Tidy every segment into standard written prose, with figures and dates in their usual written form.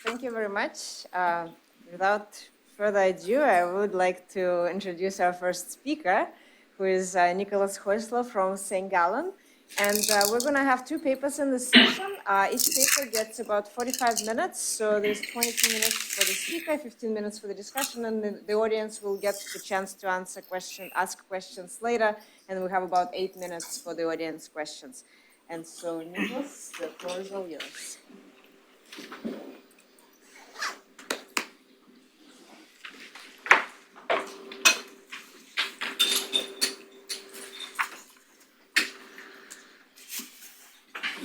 Thank you very much. Without further ado, I would like to introduce our first speaker, who is Nicholas Häusler from St. Gallen. And we're going to have two papers in this session. Each paper gets about 45 minutes. So there's 22 minutes for the speaker, 15 minutes for the discussion, and the audience will get the chance to ask questions later. And we have about 8 minutes for the audience questions. And so, Nicholas, the floor is all yours.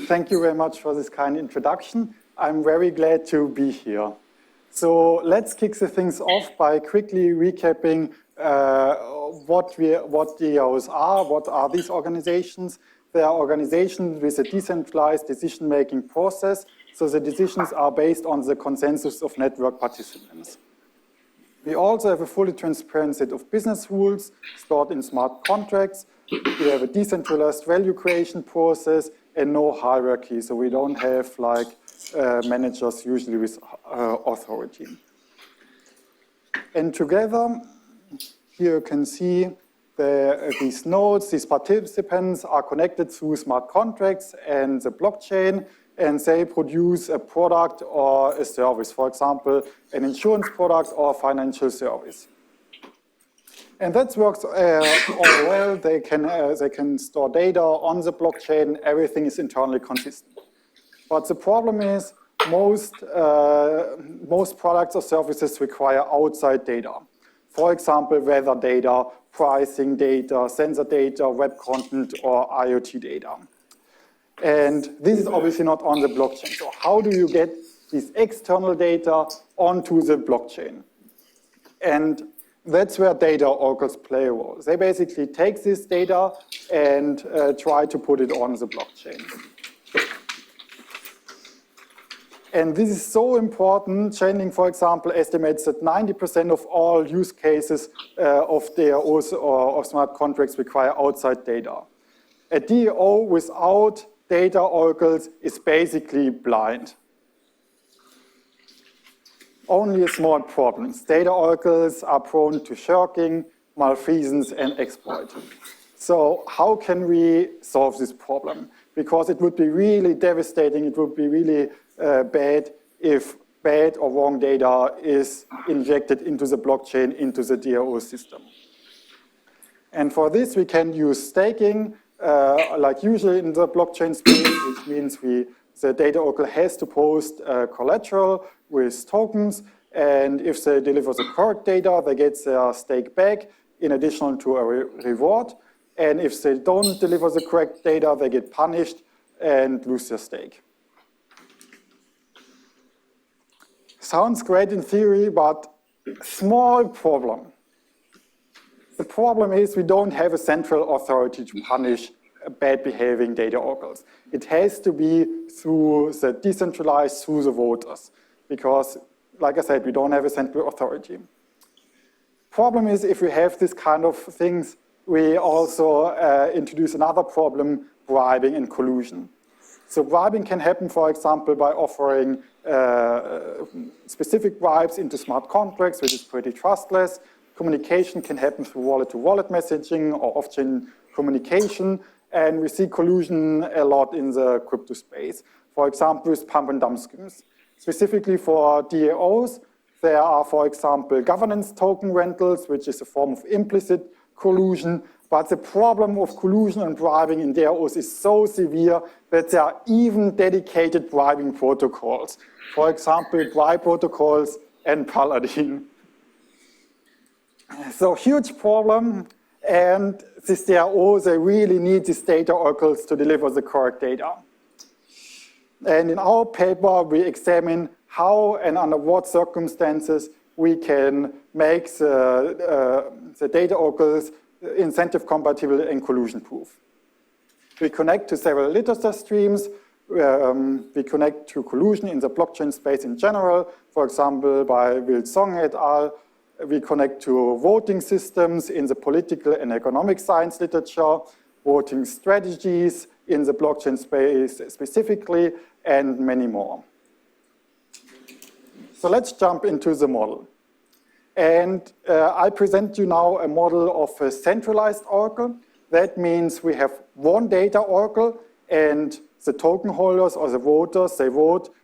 Thank you very much for this kind introduction. I'm very glad to be here. So let's kick the things off by quickly recapping what DAOs are. What are these organizations? They are organizations with a decentralized decision-making process. So the decisions are based on the consensus of network participants. We also have a fully transparent set of business rules stored in smart contracts. We have a decentralized value creation process and no hierarchy. So we don't have like managers usually with authority. And together, here you can see these nodes, these participants are connected through smart contracts and the blockchain, and they produce a product or a service, for example, an insurance product or a financial service. And that works all well. They can store data on the blockchain. Everything is internally consistent. But the problem is most products or services require outside data. For example, weather data, pricing data, sensor data, web content, or IoT data. And this is obviously not on the blockchain. So how do you get these external data onto the blockchain? And that's where data oracles play a role. They basically take this data and try to put it on the blockchain. And this is so important. Chainlink, for example, estimates that 90% of all use cases of DAOs or of smart contracts require outside data. A DAO without data oracles is basically blind. Only small problems. Data oracles are prone to shirking, malfeasance, and exploit. So how can we solve this problem? Because it would be really devastating, it would be really bad if bad or wrong data is injected into the blockchain, into the DAO system. And for this, we can use staking, like usually in the blockchain space, which means the data oracle has to post collateral with tokens, and if they deliver the correct data, they get their stake back in addition to a reward. And if they don't deliver the correct data, they get punished and lose their stake. Sounds great in theory, but small problem. The problem is we don't have a central authority to punish bad behaving data oracles. It has to be through the decentralized, through the voters, because, like I said, we don't have a central authority. Problem is, if we have this kind of things, we also introduce another problem, bribing and collusion. So bribing can happen, for example, by offering specific bribes into smart contracts, which is pretty trustless. Communication can happen through wallet-to-wallet messaging or off-chain communication. And we see collusion a lot in the crypto space. For example, with pump and dump schemes. Specifically for DAOs, there are, for example, governance token rentals, which is a form of implicit collusion. But the problem of collusion and bribing in DAOs is so severe that there are even dedicated bribing protocols. For example, bribe protocols and Paladin. So huge problem, and this DAO, they really need these data oracles to deliver the correct data. And in our paper, we examine how and under what circumstances we can make the data oracles incentive compatible and collusion proof. We connect to several literature streams. We connect to collusion in the blockchain space in general, for example, by Will Song et al. We connect to voting systems in the political and economic science literature, voting strategies in the blockchain space specifically, and many more. So let's jump into the model. And I present you now a model of a centralized oracle. That means we have one data oracle, and the token holders or the voters, they vote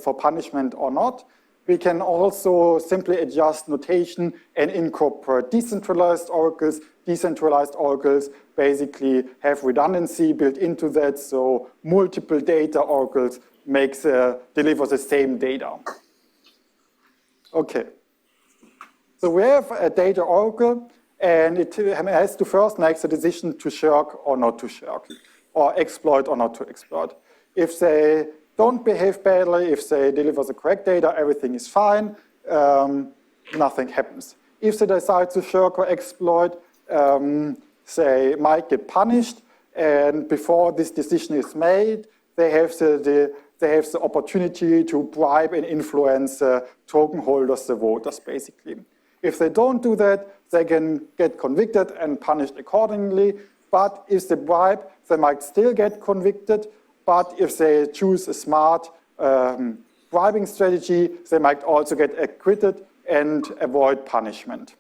for punishment or not. We can also simply adjust notation and incorporate decentralized oracles. Decentralized oracles basically have redundancy built into that, so multiple data oracles deliver the same data. Okay. So we have a data oracle, and it has to first make the decision to shirk or not to shirk, or exploit or not to exploit. If they don't behave badly, if they deliver the correct data, everything is fine, nothing happens. If they decide to shirk or exploit, they might get punished, and before this decision is made, they have the opportunity to bribe and influence token holders, the voters, basically. If they don't do that, they can get convicted and punished accordingly. But if they bribe, they might still get convicted. But if they choose a smart bribing strategy, they might also get acquitted and avoid punishment.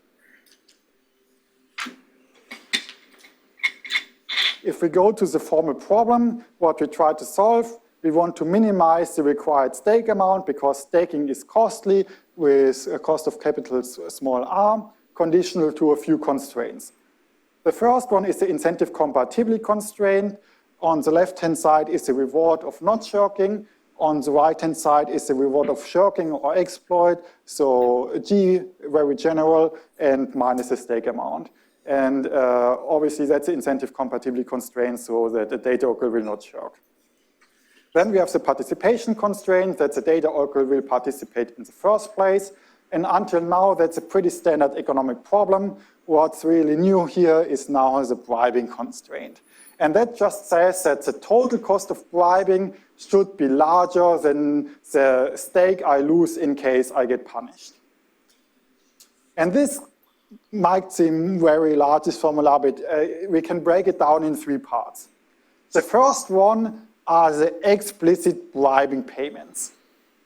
If we go to the formal problem, what we try to solve, we want to minimize the required stake amount because staking is costly with a cost of capital small r, conditional to a few constraints. The first one is the incentive compatibility constraint. On the left-hand side is the reward of not shirking. On the right-hand side is the reward of shirking or exploit. So G, very general, and minus the stake amount. And obviously that's the incentive compatibility constraint so that the data oracle will not shirk. Then we have the participation constraint that the data oracle will participate in the first place. And until now, that's a pretty standard economic problem. What's really new here is now the bribing constraint. And that just says that the total cost of bribing should be larger than the stake I lose in case I get punished. And this might seem very large, this formula, but we can break it down in three parts. The first one are the explicit bribing payments.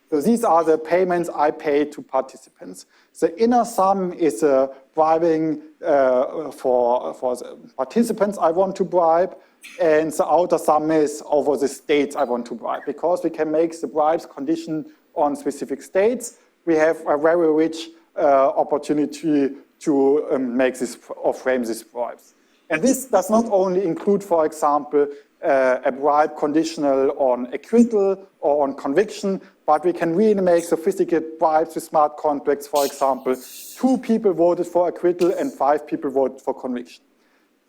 So these are the payments I pay to participants. The inner sum is a bribing for the participants I want to bribe, and the outer sum is over the states I want to bribe. Because we can make the bribes conditioned on specific states, we have a very rich opportunity to make this or frame these bribes. And this does not only include, for example, a bribe conditional on acquittal or on conviction, but we can really make sophisticated bribes with smart contracts. For example, 2 people voted for acquittal and 5 people voted for conviction.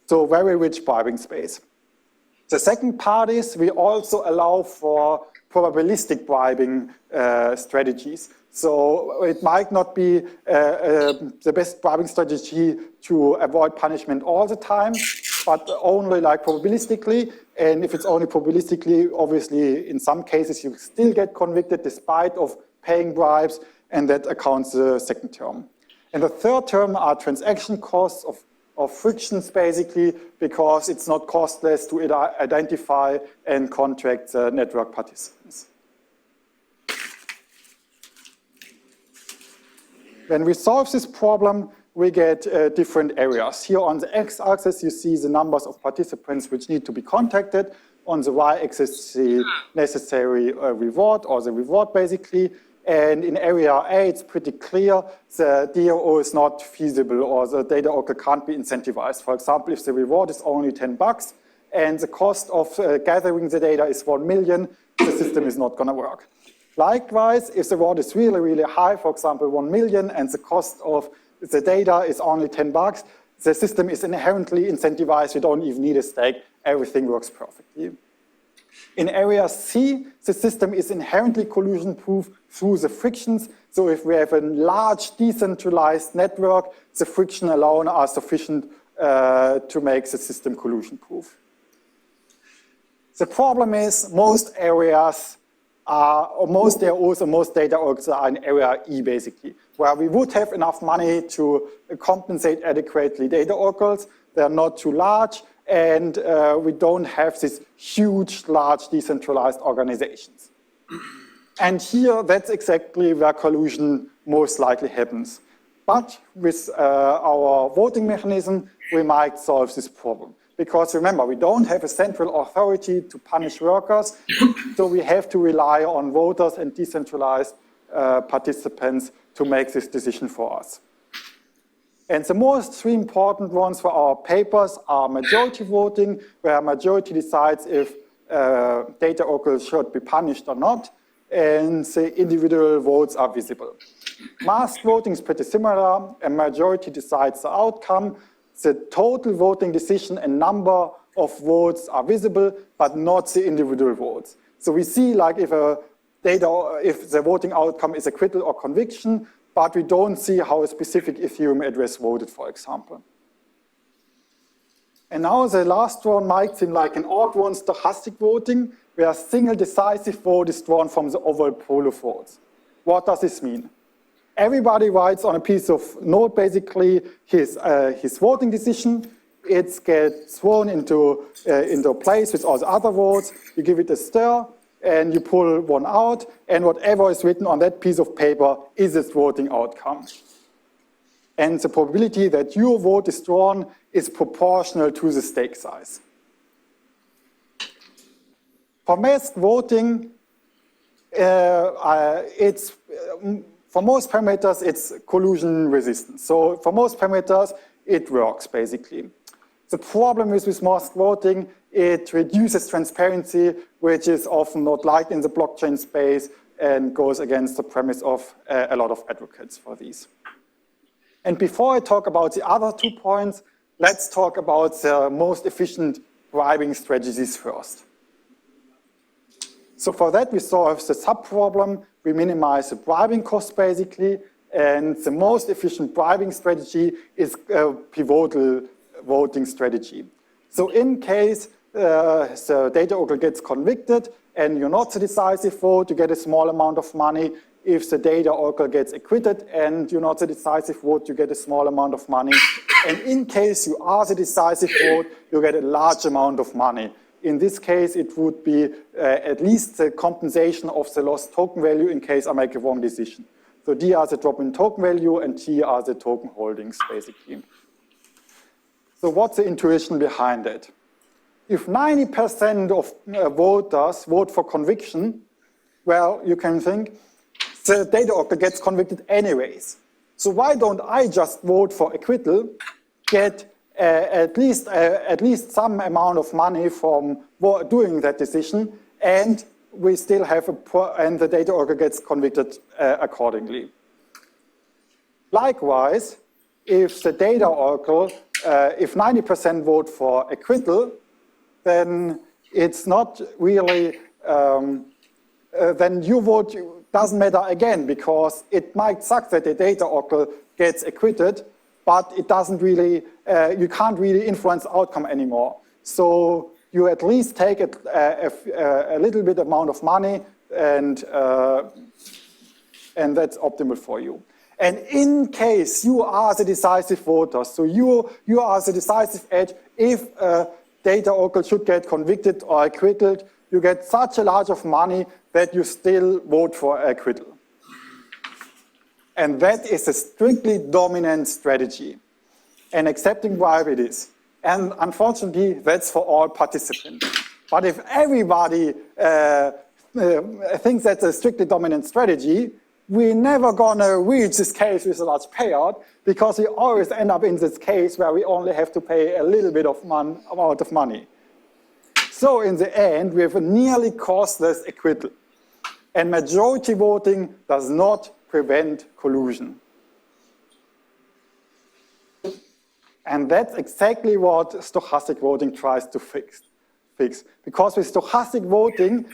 So very rich bribing space. The second part is we also allow for probabilistic bribing strategies. So it might not be the best bribing strategy to avoid punishment all the time, but only like probabilistically. And if it's only probabilistically, obviously, in some cases, you still get convicted despite of paying bribes, and that accounts the second term. And the third term are transaction costs of frictions, basically, because it's not costless to identify and contract the network participants. When we solve this problem, we get different areas. Here on the x-axis, you see the numbers of participants which need to be contacted. On the y-axis, the necessary reward, or the reward, basically. And in area A, it's pretty clear the DAO is not feasible, or the data oracle can't be incentivized. For example, if the reward is only $10 and the cost of gathering the data is 1 million, the system is not going to work. Likewise, if the reward is really, really high, for example, 1 million, and the cost of the data is only $10, the system is inherently incentivized. You don't even need a stake. Everything works perfectly. In area C, the system is inherently collusion-proof through the frictions. So if we have a large decentralized network, the friction alone are sufficient to make the system collusion-proof. The problem is most areas or most DAOs or most data orgs are in area E, basically, where we would have enough money to compensate adequately data oracles. They're not too large, and we don't have these huge, large decentralized organizations. And here, that's exactly where collusion most likely happens. But with our voting mechanism, we might solve this problem. Because remember, we don't have a central authority to punish workers, so we have to rely on voters and decentralized participants to make this decision for us. And the most three important ones for our papers are majority voting, where a majority decides if data oracles should be punished or not, and the individual votes are visible. Masked voting is pretty similar. A majority decides the outcome. The total voting decision and number of votes are visible, but not the individual votes. So we see like if the voting outcome is acquittal or conviction, but we don't see how a specific Ethereum address voted, for example. And now the last one might seem like an odd one, stochastic voting, where a single decisive vote is drawn from the overall pool of votes. What does this mean? Everybody writes on a piece of note basically his voting decision. It gets thrown into a place with all the other votes. You give it a stir, and you pull one out, and whatever is written on that piece of paper is its voting outcome. And the probability that your vote is drawn is proportional to the stake size. For masked voting, for most parameters, it's collusion resistant. So for most parameters, it works basically. The problem is with masked voting, it reduces transparency, which is often not liked in the blockchain space and goes against the premise of a lot of advocates for these. And before I talk about the other 2 points, let's talk about the most efficient bribing strategies first. So for that, we solve the sub-problem. We minimize the bribing cost, basically. And the most efficient bribing strategy is a pivotal voting strategy. So in case the data oracle gets convicted and you're not the decisive vote, you get a small amount of money. If the data oracle gets acquitted and you're not the decisive vote, you get a small amount of money. And in case you are the decisive vote, you get a large amount of money. In this case, it would be at least the compensation of the lost token value in case I make a wrong decision. So D are the drop in token value and T are the token holdings, basically. So what's the intuition behind it? If 90% of voters vote for conviction, well, you can think, the data oracle gets convicted anyways. So why don't I just vote for acquittal, get at least some amount of money from doing that decision, and we still have and the data oracle gets convicted accordingly. Likewise, if the data oracle, if 90% vote for acquittal, then it's not really, then your vote doesn't matter again, because it might suck that the data oracle gets acquitted, but it doesn't really, you can't really influence the outcome anymore. So you at least take a little bit amount of money, and that's optimal for you. And in case you are the decisive voter, so you are the decisive edge, if data oracle should get convicted or acquitted, you get such a large of money that you still vote for acquittal. And that is a strictly dominant strategy. And accepting bribe it is. And unfortunately, that's for all participants. But if everybody thinks that's a strictly dominant strategy, we're never gonna reach this case with a large payout, because we always end up in this case where we only have to pay a little bit of amount of money. So in the end, we have a nearly costless acquittal. And majority voting does not prevent collusion. And that's exactly what stochastic voting tries to fix. Because with stochastic voting,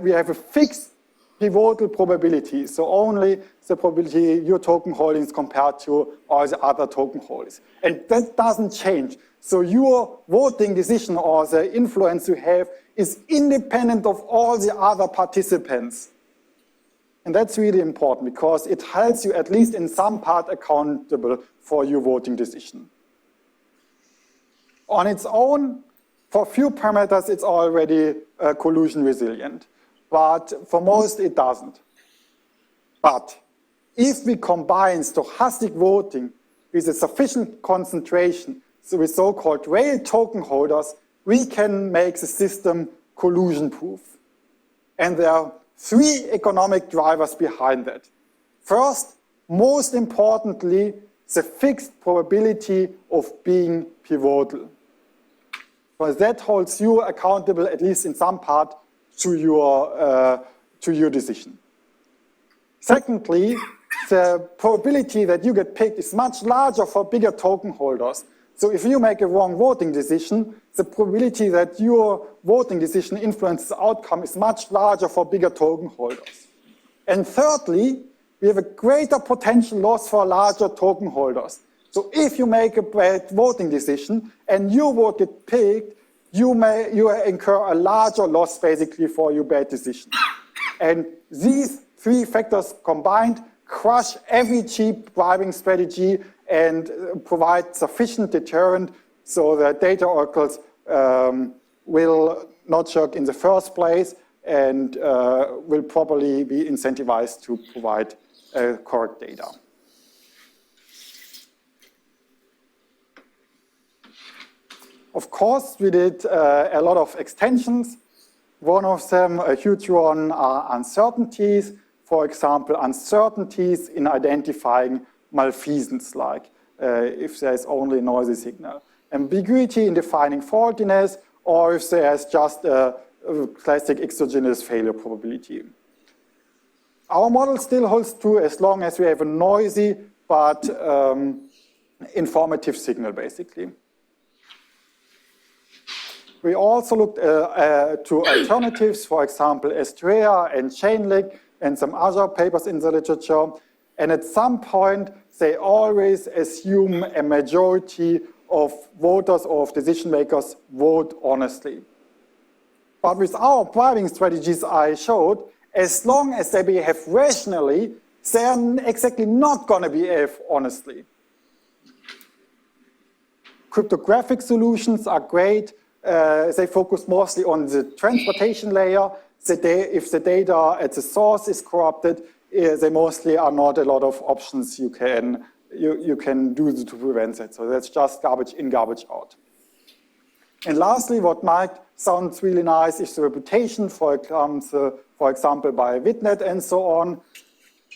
we have a fixed pivotal probability. So only the probability your token holdings compared to all the other token holdings. And that doesn't change. So your voting decision or the influence you have is independent of all the other participants. And that's really important, because it helps you at least in some part accountable for your voting decision. On its own, for few parameters, it's already collusion resilient. but for most it doesn't. But if we combine stochastic voting with a sufficient concentration, so with so-called whale token holders, we can make the system collusion-proof. And there are three economic drivers behind that. First, most importantly, the fixed probability of being pivotal. Because that holds you accountable, at least in some part, to your decision. Secondly, the probability that you get picked is much larger for bigger token holders. So if you make a wrong voting decision, the probability that your voting decision influences the outcome is much larger for bigger token holders. And thirdly, we have a greater potential loss for larger token holders. So if you make a bad voting decision and your vote gets picked, you incur a larger loss basically for your bad decision. And these three factors combined crush every cheap bribing strategy and provide sufficient deterrent so that data oracles will not shirk in the first place and will probably be incentivized to provide correct data. Of course, we did a lot of extensions. One of them, a huge one, are uncertainties. For example, uncertainties in identifying malfeasance, like if there's only a noisy signal. Ambiguity in defining faultiness, or if there's just a classic exogenous failure probability. Our model still holds true as long as we have a noisy but informative signal, basically. We also looked to alternatives, for example, Estrella and Chainlink, and some other papers in the literature. And at some point, they always assume a majority of voters or of decision makers vote honestly. But with our bribing strategies I showed, as long as they behave rationally, they are exactly not going to behave honestly. Cryptographic solutions are great. They focus mostly on the transportation layer. If the data at the source is corrupted, there mostly are not a lot of options you can do to prevent it. So that's just garbage in, garbage out. And lastly, what might sound really nice is the reputation, for example, by Witnet and so on.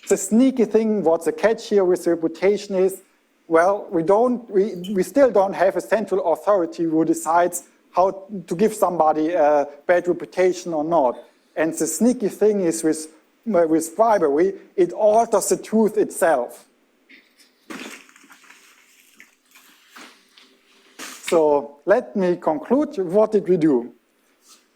The sneaky thing, what's the catch here with the reputation is, well, we still don't have a central authority who decides how to give somebody a bad reputation or not. And the sneaky thing is with bribery, it alters the truth itself. So let me conclude. What did we do?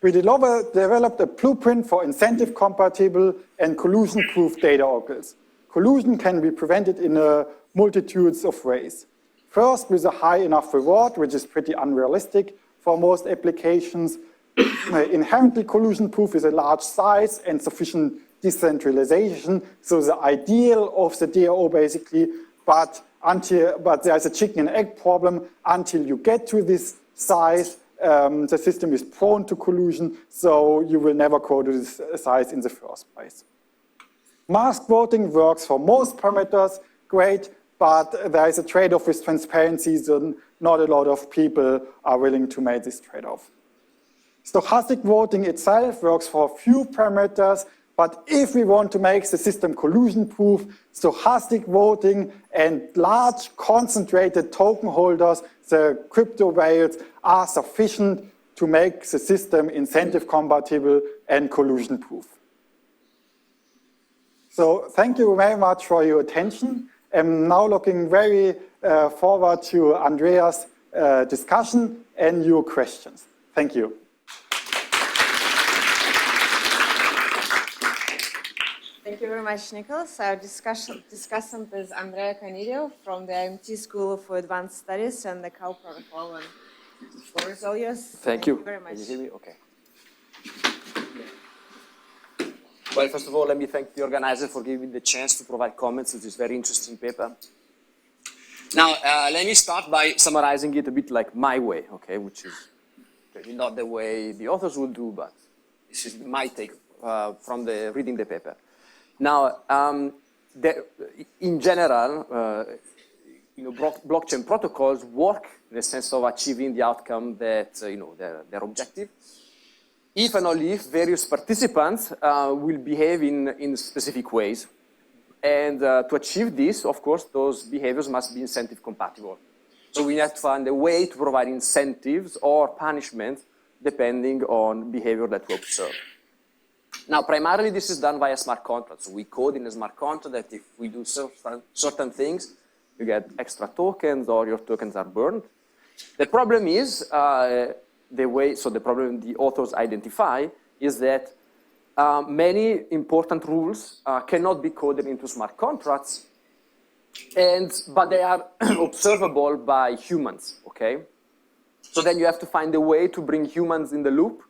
We developed a blueprint for incentive-compatible and collusion-proof data oracles. Collusion can be prevented in multitudes of ways. First, with a high enough reward, which is pretty unrealistic for most applications. Inherently collusion-proof is a large size and sufficient decentralization. So the ideal of the DAO basically, but there's a chicken and egg problem. Until you get to this size, the system is prone to collusion, so you will never go to this size in the first place. Masked voting works for most parameters, great, but there is a trade-off with transparency, so not a lot of people are willing to make this trade-off. Stochastic voting itself works for a few parameters, but if we want to make the system collusion-proof, stochastic voting and large concentrated token holders, the crypto whales, are sufficient to make the system incentive-compatible and collusion-proof. So thank you very much for your attention. I'm now looking very forward to Andreas' discussion and your questions. Thank you. Thank you very much, Nicholas. Our discussant is Andrea Canidio from the MIT School for Advanced Studies and the COW protocol. And the floor is all yours. Thank you very much. Can you hear me? Okay. Well, first of all, let me thank the organizer for giving me the chance to provide comments to this very interesting paper. Now, let me start by summarizing it a bit like my way, okay, which is maybe not the way the authors would do, but this is my take from reading the paper. Now, in general, blockchain protocols work in the sense of achieving the outcome that their objective. If and only if various participants will behave in specific ways. And to achieve this, of course, those behaviors must be incentive compatible. So we have to find a way to provide incentives or punishment depending on behavior that we observe. Now, primarily, this is done via smart contracts. So we code in a smart contract that if we do certain things, you get extra tokens or your tokens are burned. The problem is, the problem the authors identify is that many important rules cannot be coded into smart contracts, but they are observable by humans, okay? So then you have to find a way to bring humans in the loop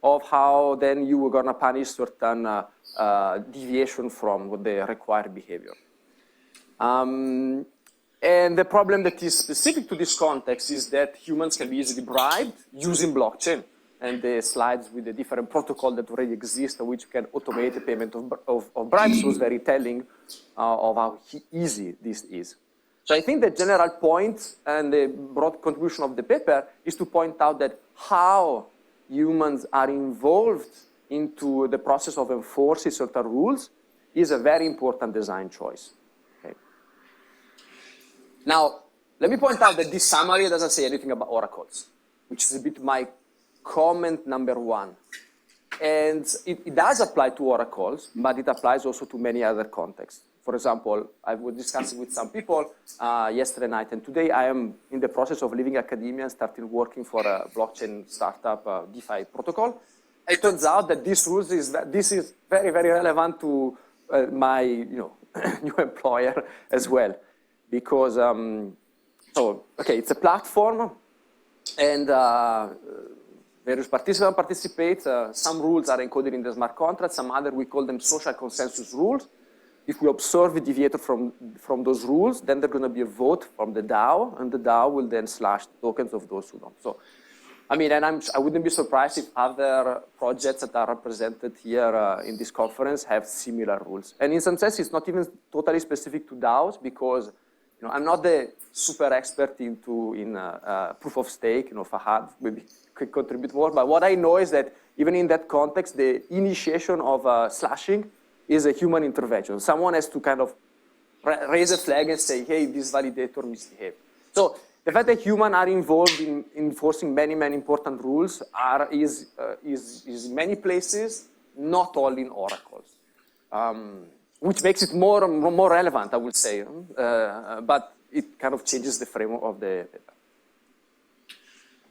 of how then you are gonna punish certain deviation from the required behavior. And the problem that is specific to this context is that humans can be easily bribed using blockchain. And the slides with the different protocol that already exist, which can automate the payment of bribes, was very telling of how easy this is. So I think the general point and the broad contribution of the paper is to point out that how humans are involved into the process of enforcing certain rules is a very important design choice. Okay. Now, let me point out that this summary doesn't say anything about oracles, which is a bit my comment number one. And it does apply to oracles, but it applies also to many other contexts. For example, I was discussing with some people yesterday night, and today I am in the process of leaving academia and starting working for a blockchain startup DeFi protocol. It turns out that this is very, very relevant to my new employer as well. Because, it's a platform, and various participants participate. Some rules are encoded in the smart contract, some other we call them social consensus rules. If we observe a deviator from those rules, then there's going to be a vote from the DAO, and the DAO will then slash the tokens of those who don't. So, I mean, and I wouldn't be surprised if other projects that are represented here in this conference have similar rules. And in some sense, it's not even totally specific to DAOs because I'm not the super expert in proof of stake. Fahad maybe could contribute more. But what I know is that even in that context, the initiation of slashing is a human intervention. Someone has to kind of raise a flag and say, hey, this validator misbehaved. So the fact that humans are involved in enforcing many, many important rules is in many places, not all in oracles. Which makes it more relevant, I would say. But it kind of changes the framework of the paper.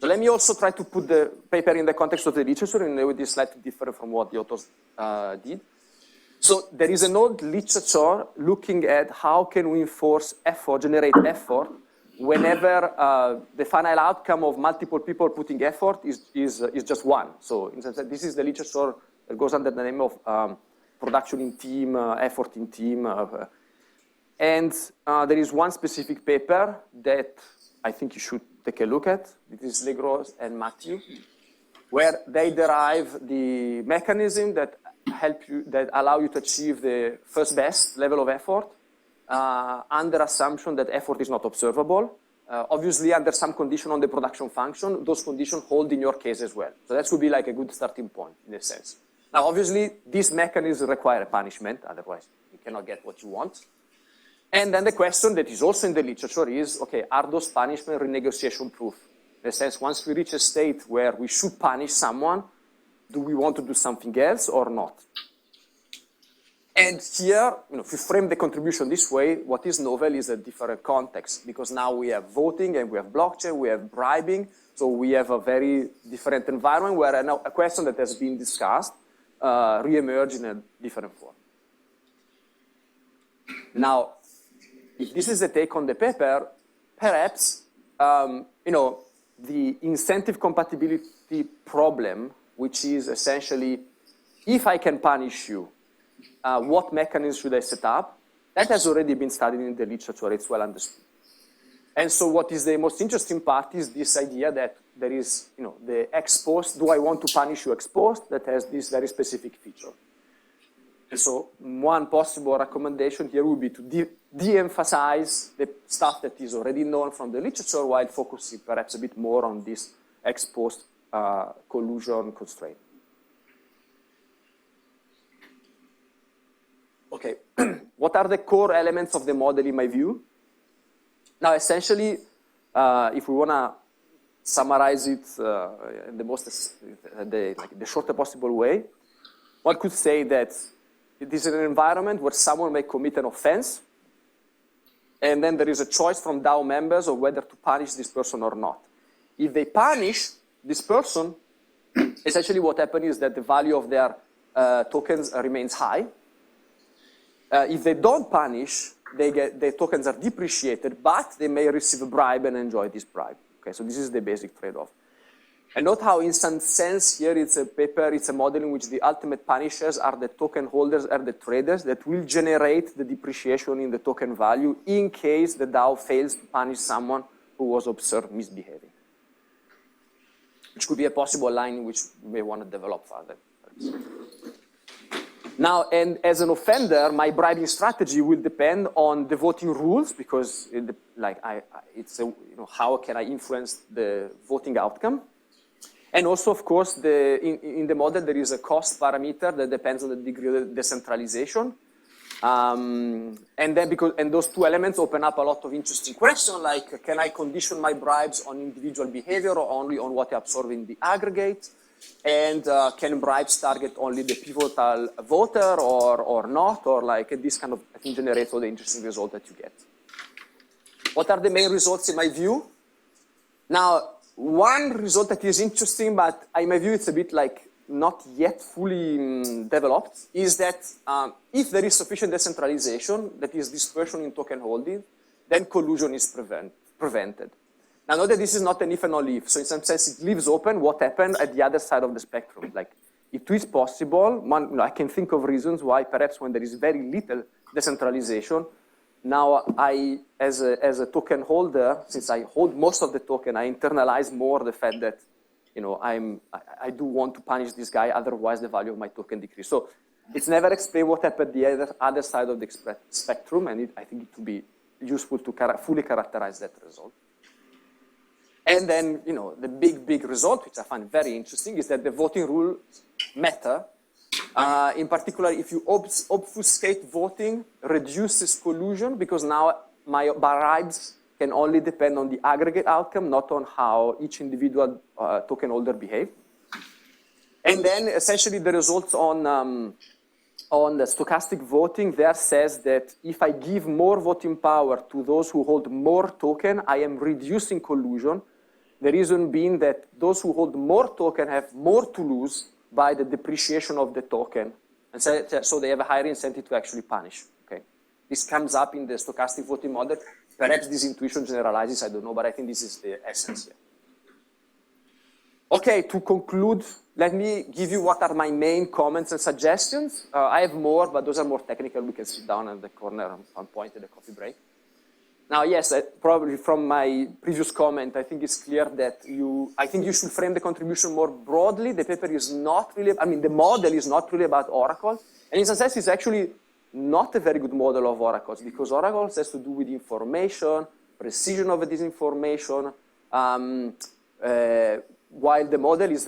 So let me also try to put the paper in the context of the literature in a way that is slightly different from what the authors did. So there is an old literature looking at how can we enforce effort, generate effort, whenever the final outcome of multiple people putting effort is just one. So in sense, this is the literature that goes under the name of production in team, effort in team. And there is one specific paper that I think you should take a look at. This is Legros and Matthew, where they derive the mechanism that allow you to achieve the first best level of effort under assumption that effort is not observable. Obviously, under some condition on the production function, those conditions hold in your case as well. So that would be like a good starting point in a sense. Now, obviously, these mechanisms require a punishment, otherwise you cannot get what you want. And then the question that is also in the literature is, okay, are those punishment renegotiation proof? In a sense, once we reach a state where we should punish someone, do we want to do something else or not? And here, if you frame the contribution this way, what is novel is a different context, because now we have voting and we have blockchain, we have bribing, so we have a very different environment where a question that has been discussed re-emerge in a different form. Now, if this is the take on the paper, perhaps, the incentive compatibility problem, which is essentially, if I can punish you, what mechanism should I set up? That has already been studied in the literature, it's well understood. And so what is the most interesting part is this idea that there is, the ex post, do I want to punish you ex post, that has this very specific feature. And so one possible recommendation here would be to de-emphasize the stuff that is already known from the literature while focusing perhaps a bit more on this ex post collusion constraint. Okay, what are the core elements of the model in my view? Now, essentially, if we want to summarize it in the shortest possible way, one could say that it is an environment where someone may commit an offense, and then there is a choice from DAO members of whether to punish this person or not. If they punish this person, essentially what happens is that the value of their tokens remains high. If they don't punish, their tokens are depreciated, but they may receive a bribe and enjoy this bribe. Okay, so this is the basic trade-off. And note how, in some sense, here it's a model in which the ultimate punishers are the token holders, are the traders that will generate the depreciation in the token value in case the DAO fails to punish someone who was observed misbehaving. Which could be a possible line in which we may want to develop further. Now, and as an offender, my bribing strategy will depend on the voting rules because, how can I influence the voting outcome? And also, of course, in the model, there is a cost parameter that depends on the degree of decentralization. And those two elements open up a lot of interesting questions, like, can I condition my bribes on individual behavior or only on what I absorb in the aggregate? And can bribes target only the pivotal voter or not? Or this kind of, I think, generates all the interesting results that you get. What are the main results in my view? Now, one result that is interesting, but in my view it's a bit not yet fully developed, is that if there is sufficient decentralization, that is dispersion in token holding, then collusion is prevented. Now, note that this is not an if and only if. So in some sense, it leaves open what happened at the other side of the spectrum. It is possible. I can think of reasons why perhaps when there is very little decentralization, now I, as a token holder, since I hold most of the token, I internalize more the fact that, I do want to punish this guy, otherwise the value of my token decreases. So it's never explained what happened at the other side of the spectrum, and I think it would be useful to fully characterize that result. And then, the big result, which I find very interesting, is that the voting rules matter. In particular, if you obfuscate voting, reduces collusion, because now my bribes can only depend on the aggregate outcome, not on how each individual token holder behaves. And then, essentially, the results on the stochastic voting there says that if I give more voting power to those who hold more token, I am reducing collusion. The reason being that those who hold more token have more to lose by the depreciation of the token. And so they have a higher incentive to actually punish. Okay, this comes up in the stochastic voting model. Perhaps this intuition generalizes, I don't know, but I think this is the essence here. Okay, to conclude, let me give you what are my main comments and suggestions. I have more, but those are more technical. We can sit down at the corner at one point at the coffee break. Now, yes, probably from my previous comment, I think it's clear that I think you should frame the contribution more broadly. The paper is not really, the model is not really about oracles. And in some sense, it's actually not a very good model of oracles, because oracles has to do with information, precision of this information, while the model is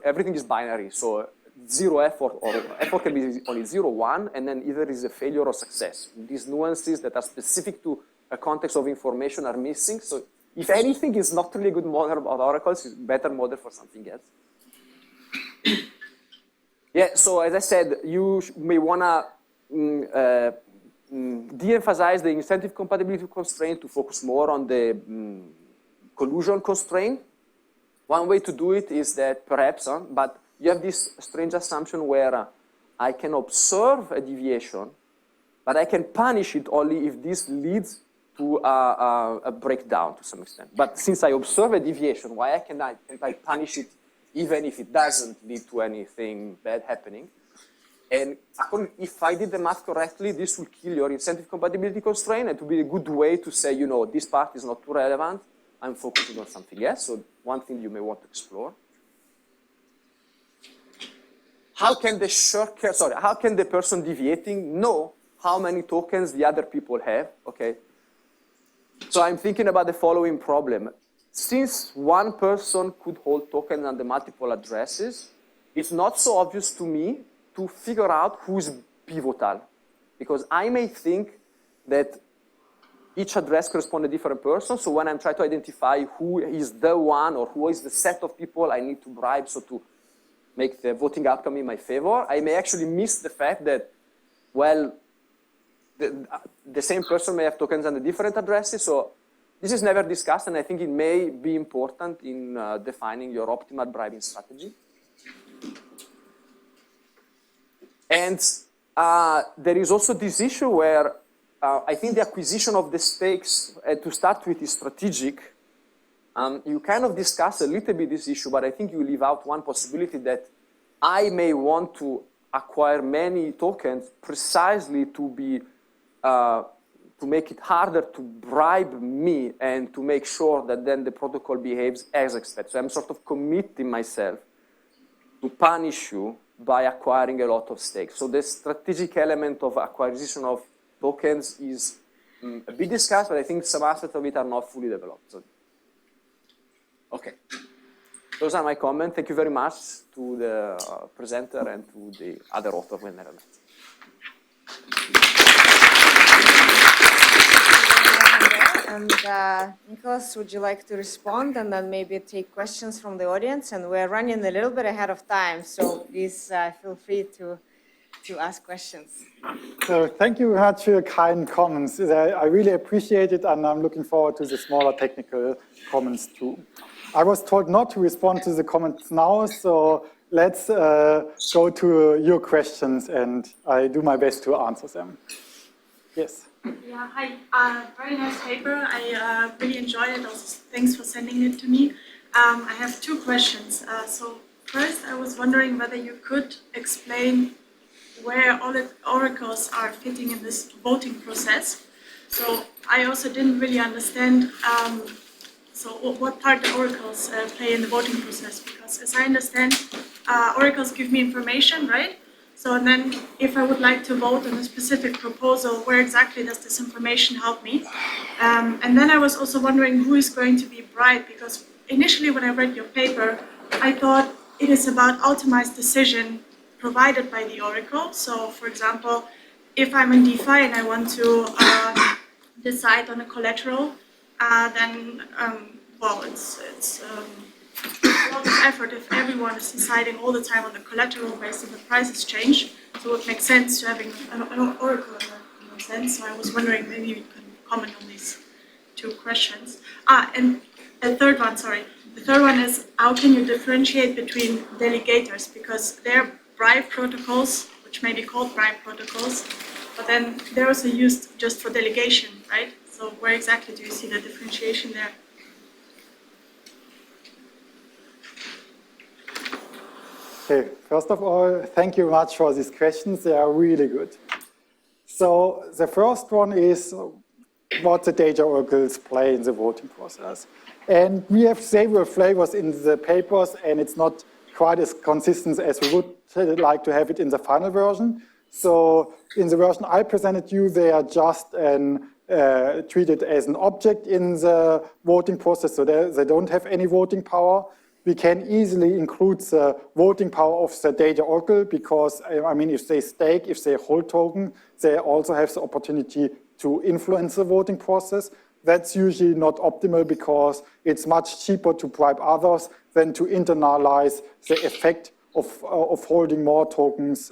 everything is binary. So zero effort, or effort can be only 0, 1, and then either is a failure or success. These nuances that are specific to a context of information are missing. So if anything is not really a good model about oracles, it's a better model for something else. Yeah, so as I said, you may want to de-emphasize the incentive compatibility constraint to focus more on the collusion constraint. One way to do it is that perhaps, but you have this strange assumption where I can observe a deviation, but I can punish it only if this leads to a breakdown to some extent. But since I observe a deviation, why can't I punish it even if it doesn't lead to anything bad happening? And if I did the math correctly, this will kill your incentive compatibility constraint, and it will be a good way to say, you know, this part is not too relevant, I'm focusing on something else. So one thing you may want to explore. How can the person deviating know how many tokens the other people have? Okay. So I'm thinking about the following problem. Since one person could hold tokens under multiple addresses, it's not so obvious to me to figure out who's pivotal. Because I may think that each address corresponds to a different person. So when I'm trying to identify who is the one or who is the set of people I need to bribe so to make the voting outcome in my favor, I may actually miss the fact that, well, the same person may have tokens under different addresses. So this is never discussed, and I think it may be important in defining your optimal bribing strategy. And there is also this issue where I think the acquisition of the stakes, to start with, is strategic. You kind of discuss a little bit this issue, but I think you leave out one possibility that I may want to acquire many tokens precisely to make it harder to bribe me and to make sure that then the protocol behaves as expected. So I'm sort of committing myself to punish you by acquiring a lot of stakes. So the strategic element of acquisition of tokens is a bit discussed, but I think some aspects of it are not fully developed. So, okay. Those are my comments. Thank you very much to the presenter and to the other author when they're met. And Nicholas, would you like to respond and then maybe take questions from the audience? And we're running a little bit ahead of time, so please feel free to ask questions. So thank you very much for your kind comments. I really appreciate it, and I'm looking forward to the smaller technical comments too. I was told not to respond to the comments now, so let's go to your questions, and I do my best to answer them. Yes. Yeah, hi. Very nice paper. I really enjoyed it. Also, thanks for sending it to me. I have two questions. So first, I was wondering whether you could explain where all the oracles are fitting in this voting process. So I also didn't really understand so what part the oracles play in the voting process, because as I understand, oracles give me information, right? So and then if I would like to vote on a specific proposal, where exactly does this information help me? And then I was also wondering who is going to be bribed, because initially when I read your paper, I thought it is about optimized decision provided by the oracle. So for example, if I'm in DeFi and I want to decide on a collateral, then well, it's a lot of effort if everyone is deciding all the time on the collateral based on the prices change. So it makes sense to having an oracle in a sense. So I was wondering, maybe you can comment on these two questions. And the third one, The third one is, how can you differentiate between delegators? Because they're bribe protocols, which may be called bribe protocols, but then they're also used just for delegation, right? So where exactly do you see the differentiation there? Okay, first of all, thank you much for these questions. They are really good. So the first one is what the data oracles play in the voting process. And we have several flavors in the papers, and it's not quite as consistent as we would like to have it in the final version. So in the version I presented you, they are just treated as an object in the voting process, so they don't have any voting power. We can easily include the voting power of the data oracle because, I mean, if they stake, if they hold token, they also have the opportunity to influence the voting process. That's usually not optimal because it's much cheaper to bribe others than to internalize the effect of holding more tokens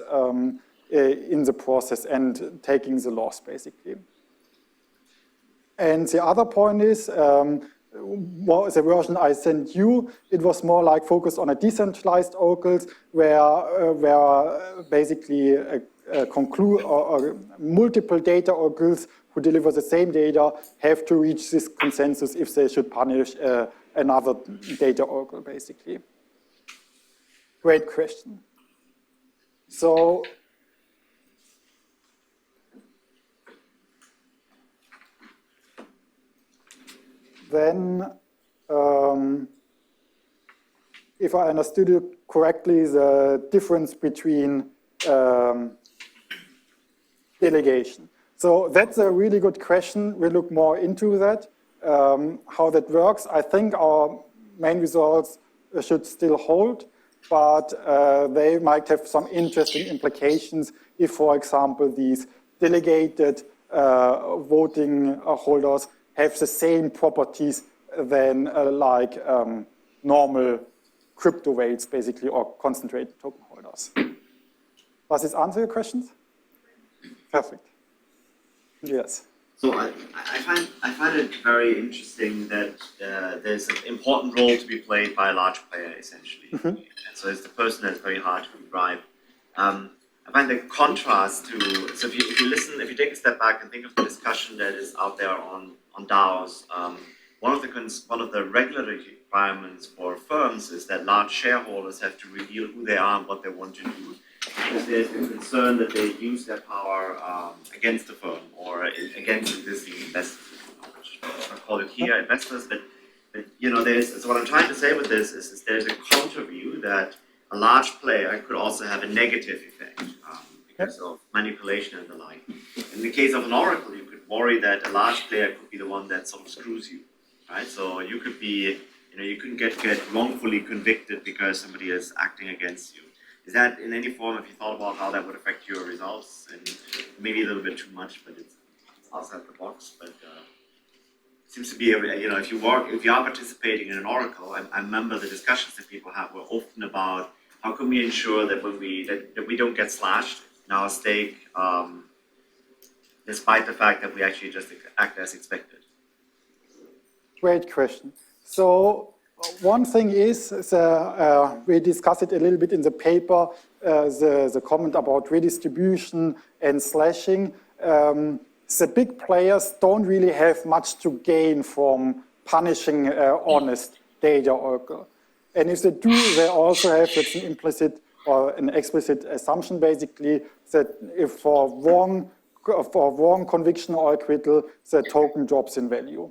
in the process and taking the loss, basically. And the other point is, well, the version I sent you, it was more like focused on a decentralized oracles where basically or multiple data oracles who deliver the same data have to reach this consensus if they should punish another data oracle, basically. Great question. So then, if I understood you correctly, the difference between delegation. So that's a really good question. We'll look more into that, how that works. I think our main results should still hold, but they might have some interesting implications if, for example, these delegated voting holders have the same properties than like normal crypto weights, basically, or concentrated token holders. Does this answer your questions? Perfect. Yes. So I find it very interesting that there's an important role to be played by a large player, essentially. And so it's the person that's very hard to bribe. I find the contrast to, so if you take a step back and think of the discussion that is out there on DAOs, one of the regulatory requirements for firms is that large shareholders have to reveal who they are and what they want to do, because there's the concern that they use their power against the firm or against existing investors. I call it here investors, but you know, so what I'm trying to say with this is there's a counter view that a large player could also have a negative effect because of manipulation and the like. In the case of an oracle, you could worry that a large player could be the one that sort of screws you, right? So you could be, you know, you couldn't get wrongfully convicted because somebody is acting against you. Is that in any form, have you thought about how that would affect your results? And maybe a little bit too much, but it's outside the box. But it seems to be, you know, if you are participating in an oracle, I remember the discussions that people have were often about how can we ensure that when that we don't get slashed in our stake, despite the fact that we actually just act as expected. Great question. So one thing is, we discussed it a little bit in the paper, the comment about redistribution and slashing. The big players don't really have much to gain from punishing honest data oracle. And if they do, they also have an implicit or an explicit assumption, basically, that if for wrong conviction or acquittal, the token drops in value.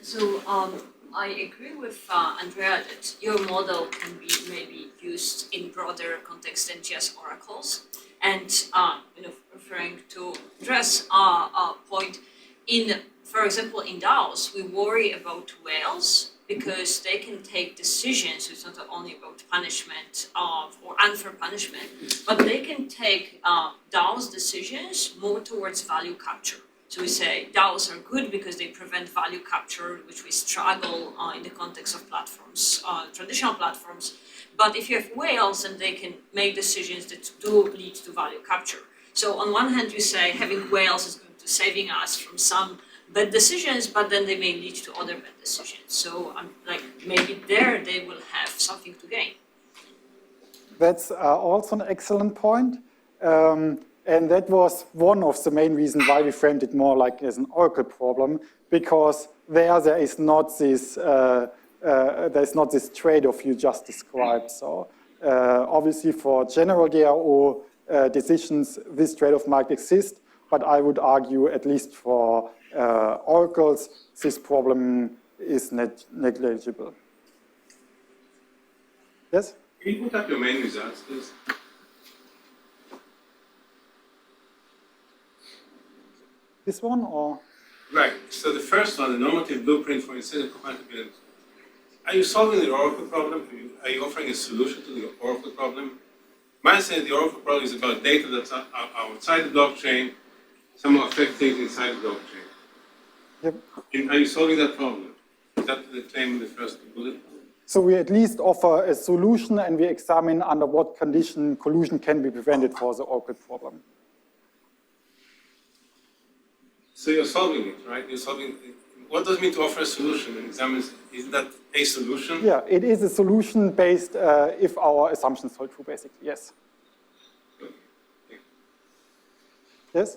So I agree with Andrea that your model can be maybe used in broader context than just oracles. And referring to Andrea's point, for example, in DAOs, we worry about whales because they can take decisions. It's not only about punishment or unfair punishment, but they can take DAOs decisions more towards value capture. So we say DAOs are good because they prevent value capture, which we struggle in the context of platforms, traditional platforms. But if you have whales, then they can make decisions that do lead to value capture. So on one hand, you say having whales is going to saving us from some bad decisions, but then they may lead to other bad decisions. So maybe there they will have something to gain. That's also an excellent point. And that was one of the main reasons why we framed it more like as an oracle problem, because there is not this trade-off you just described. So obviously for general DAO decisions, this trade-off might exist, but I would argue at least for oracles, this problem is negligible. Yes? Can you put up your main results, please? This one or? Right. So the first one, the normative blueprint for incentive compatibility. Are you solving the oracle problem? Are you offering a solution to the oracle problem? My understanding, the oracle problem is about data that's outside the blockchain, somehow affect things inside the blockchain. Yep. And are you solving that problem? Is that the claim in the first bullet? So we at least offer a solution and we examine under what condition collusion can be prevented for the oracle problem. So you're solving it, right? You're solving. What does it mean to offer a solution and examine? Isn't that a solution? Yeah, it is a solution based if our assumptions hold true, basically. Yes. Okay. Yes.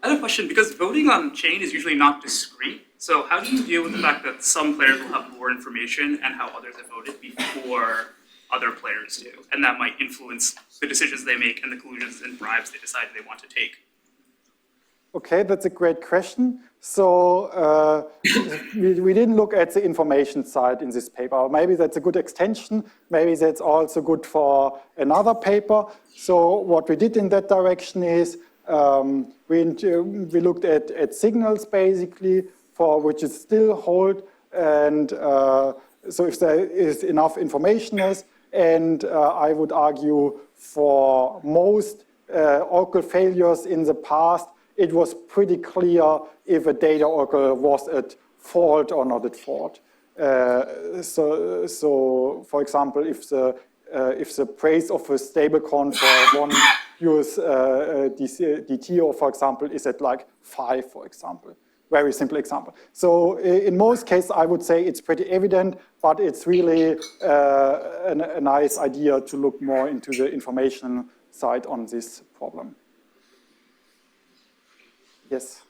I have a question, because voting on chain is usually not discrete. So how do you deal with the fact that some players will have more information and how others have voted before other players do, and that might influence the decisions they make and the collusions and bribes they decide they want to take? Okay, that's a great question. So we didn't look at the information side in this paper. Maybe that's a good extension. Maybe that's also good for another paper. So what we did in that direction is we looked at signals basically for which it still hold, and so if there is enough information, and I would argue for most Oracle failures in the past, it was pretty clear if a data oracle was at fault or not at fault. So for example, if the price of a stablecoin for one US DT, or for example, is at like 5, for example. Very simple example. So in most cases, I would say it's pretty evident, but it's really a nice idea to look more into the information side on this problem. Yes?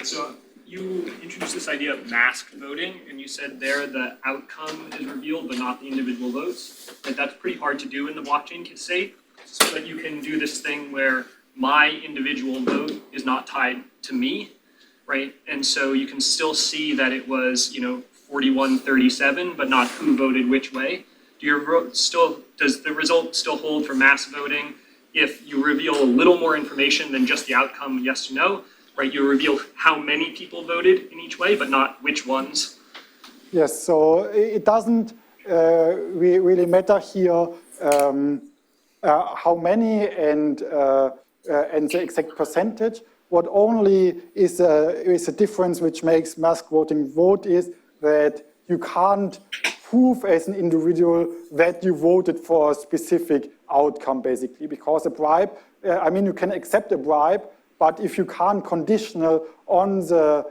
So you introduced this idea of masked voting, and you said there the outcome is revealed, but not the individual votes. But that's pretty hard to do in the blockchain state, so that you can do this thing where my individual vote is not tied to me, right? And so you can still see that it was, 41-37, but not who voted which way. Does the result still hold for mass voting if you reveal a little more information than just the outcome, yes or no, right? You reveal how many people voted in each way, but not which ones. Yes, so it doesn't really matter here how many and the exact percentage. What only is a difference which makes mask voting vote is that you can't prove as an individual that you voted for a specific outcome, basically, because a bribe, you can accept a bribe, but if you can't conditional on the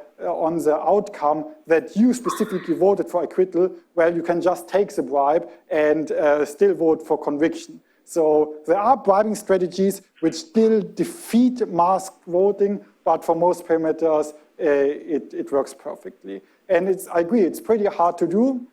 outcome that you specifically voted for acquittal, well, you can just take the bribe and still vote for conviction. So there are bribing strategies which still defeat masked voting, but for most parameters, it works perfectly. And I agree, it's pretty hard to do,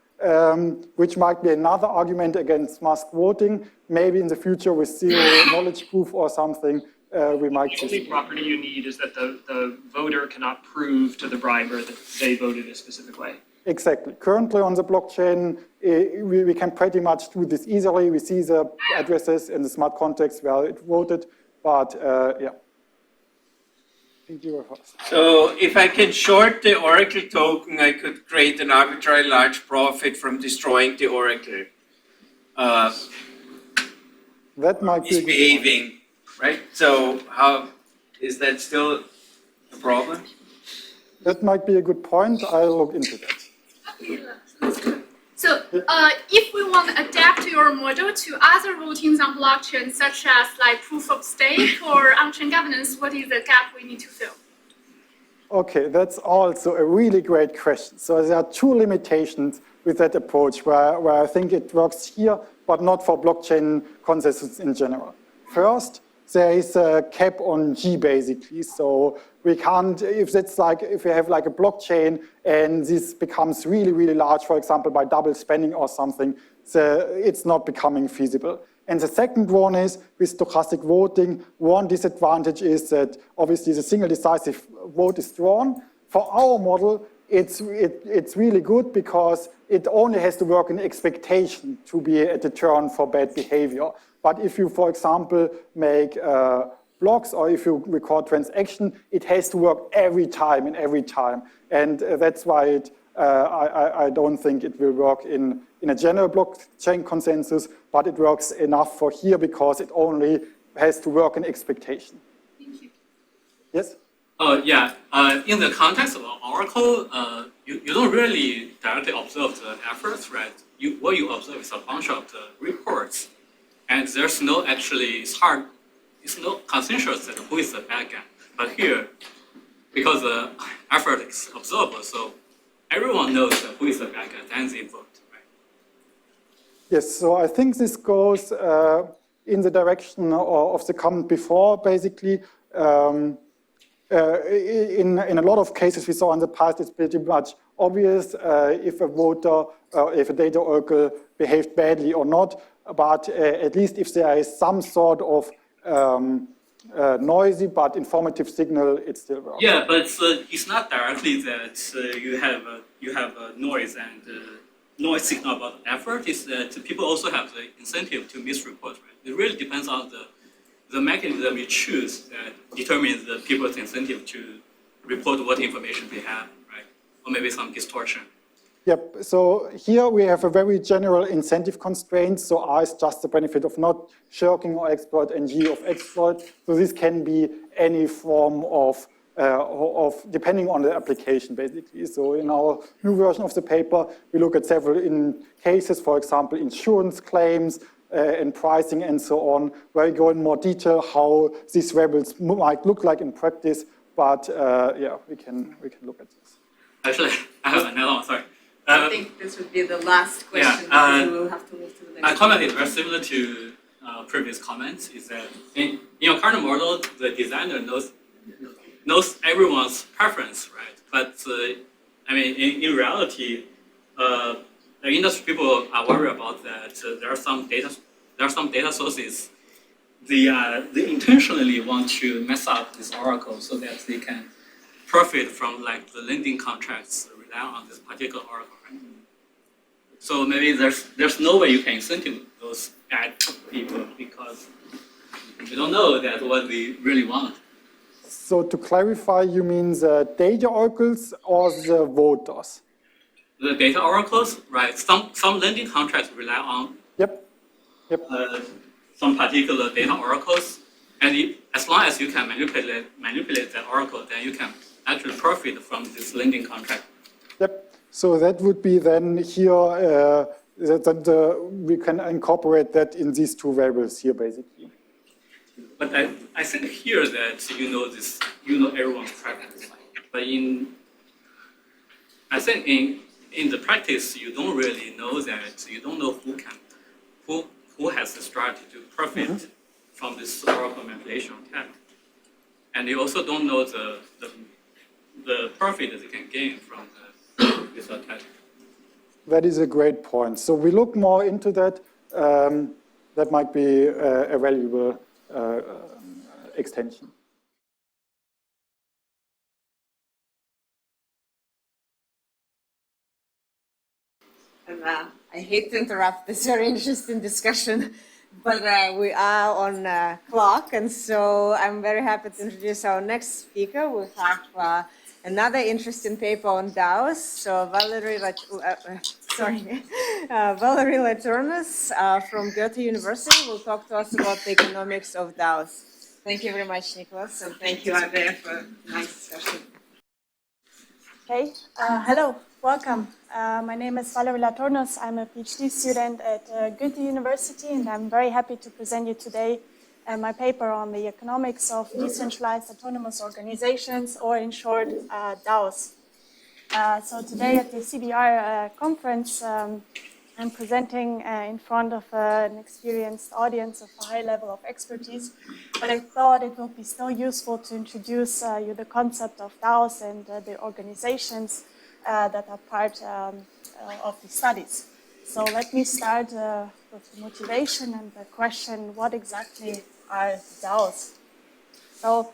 which might be another argument against masked voting. Maybe in the future with zero knowledge proof or something, we might see. The only property you need is that the voter cannot prove to the briber that they voted a specific way. Exactly. Currently on the blockchain, we can pretty much do this easily. We see the addresses in the smart contracts where it voted, but yeah. So if I can short the Oracle token, I could create an arbitrarily large profit from destroying the Oracle. That might be misbehaving, right? So how is that still a problem? That might be a good point. I'll look into that. So if we want to adapt your model to other routines on blockchain, such as like proof of stake or on-chain governance, what is the gap we need to fill? Okay, that's also a really great question. So there are two limitations with that approach where I think it works here, but not for blockchain consensus in general. First, there is a cap on G basically. So we can't, if we have like a blockchain and this becomes really, really large, for example, by double spending or something, it's not becoming feasible. And the second one is with stochastic voting, one disadvantage is that obviously the single decisive vote is drawn. For our model, it's really good because it only has to work in expectation to be a deterrent for bad behavior. But if you, for example, make blocks or if you record transaction, it has to work every time and every time. And that's why I don't think it will work in a general blockchain consensus, but it works enough for here because it only has to work in expectation. Thank you. Yes? In the context of Oracle, you don't really directly observe the efforts, right? What you observe is a bunch of the reports, and there's no it's no consensus that who is the bad guy. But here, because the effort is observable, so everyone knows who is the bad guy, then they vote, right? Yes, so I think this goes in the direction of the comment before, basically. In a lot of cases we saw in the past, it's pretty much obvious if a voter, if a data oracle behaved badly or not, but at least if there is some sort of noisy but informative signal, it still works. Yeah, but it's not directly that you have a noise and noise signal about effort. Is that people also have the incentive to misreport. Right? It really depends on the mechanism you choose that determines the people's incentive to report what information they have, right? Or maybe some distortion. Yep, so here we have a very general incentive constraint. So R is just the benefit of not shirking or exploit and G of exploit. So this can be any form of depending on the application, basically. So in our new version of the paper, we look at several cases, for example, insurance claims and pricing and so on, where we go in more detail how these variables might look like in practice. But yeah, we can look at this. Actually, I have another one, sorry. I think this would be the last question, because we will have to move to the next one. My comment is very similar to previous comments, is that in your current model, the designer knows everyone's preference, right? But I mean, in reality, the industry people are worried about that. There are some data sources they intentionally want to mess up this oracle so that they can profit from like the lending contracts rely on this particular oracle. Right? So maybe there's no way you can incentive those bad people because you don't know that what they really want. So to clarify, you mean the data oracles or the voters? The data oracles, right? Some lending contracts rely on some particular data oracles, and as long as you can manipulate that oracle, then you can actually profit from this lending contract. Yep. So that would be then here we can incorporate that in these two variables here, basically. But I think here that you know everyone's preference. But I think in the practice you don't really know that. You don't know who has the strategy to profit from this oracle manipulation attack, and you also don't know the profit that you can gain from this attack. That is a great point. So we look more into that. That might be a valuable extension. And I hate to interrupt this very interesting discussion, but we are on clock, and so I'm very happy to introduce our next speaker. We have another interesting paper on DAOs. So Valerie Laturnus from Goethe University will talk to us about the economics of DAOs. Thank you very much, Nicholas, and thank you, Andrea, for a nice discussion. Okay, hello, welcome. My name is Valerie Laturnus. I'm a PhD student at Goethe University, and I'm very happy to present you today my paper on the economics of decentralized autonomous organizations, or in short, DAOs. So today at the CBER conference, I'm presenting in front of an experienced audience of a high level of expertise, but I thought it would be still useful to introduce you the concept of DAOs and the organizations that are part of the studies. So let me start with the motivation and the question, what exactly are DAOs? So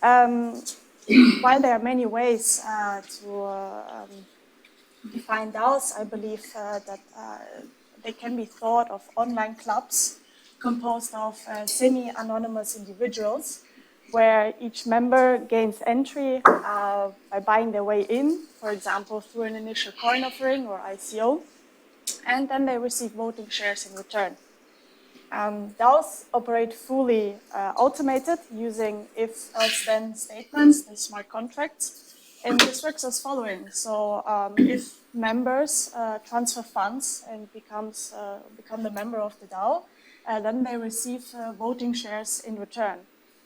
while there are many ways to define DAOs, I believe that they can be thought of online clubs composed of semi-anonymous individuals where each member gains entry by buying their way in, for example, through an initial coin offering or ICO, and then they receive voting shares in return. DAOs operate fully automated using if-else-then statements, the smart contracts. And this works as following. So if members transfer funds and become the member of the DAO, then they receive voting shares in return.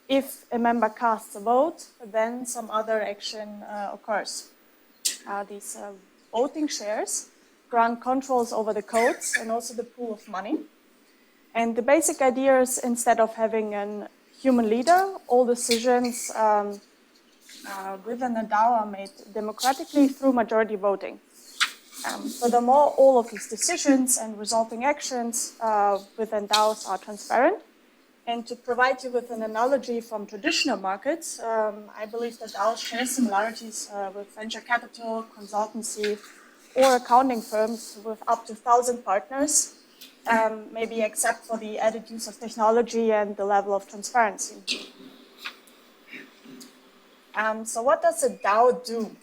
If a member casts a vote, then some other action occurs. These voting shares grant controls over the codes and also the pool of money. And the basic idea is, instead of having a human leader, all decisions within the DAO are made democratically through majority voting. Furthermore, all of these decisions and resulting actions within DAOs are transparent, And to provide you with an analogy from traditional markets, I believe that DAOs share similarities with venture capital, consultancy, or accounting firms with up to 1,000 partners, maybe except for the added use of technology and the level of transparency. So what does a DAO do?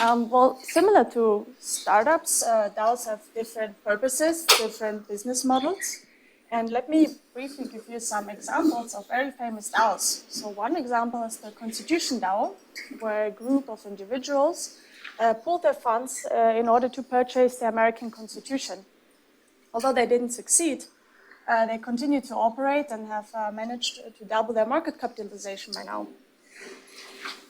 Well, similar to startups, DAOs have different purposes, different business models. And let me briefly give you some examples of very famous DAOs. So one example is the Constitution DAO, where a group of individuals pooled their funds in order to purchase the American Constitution. Although they didn't succeed, they continue to operate and have managed to double their market capitalization by now.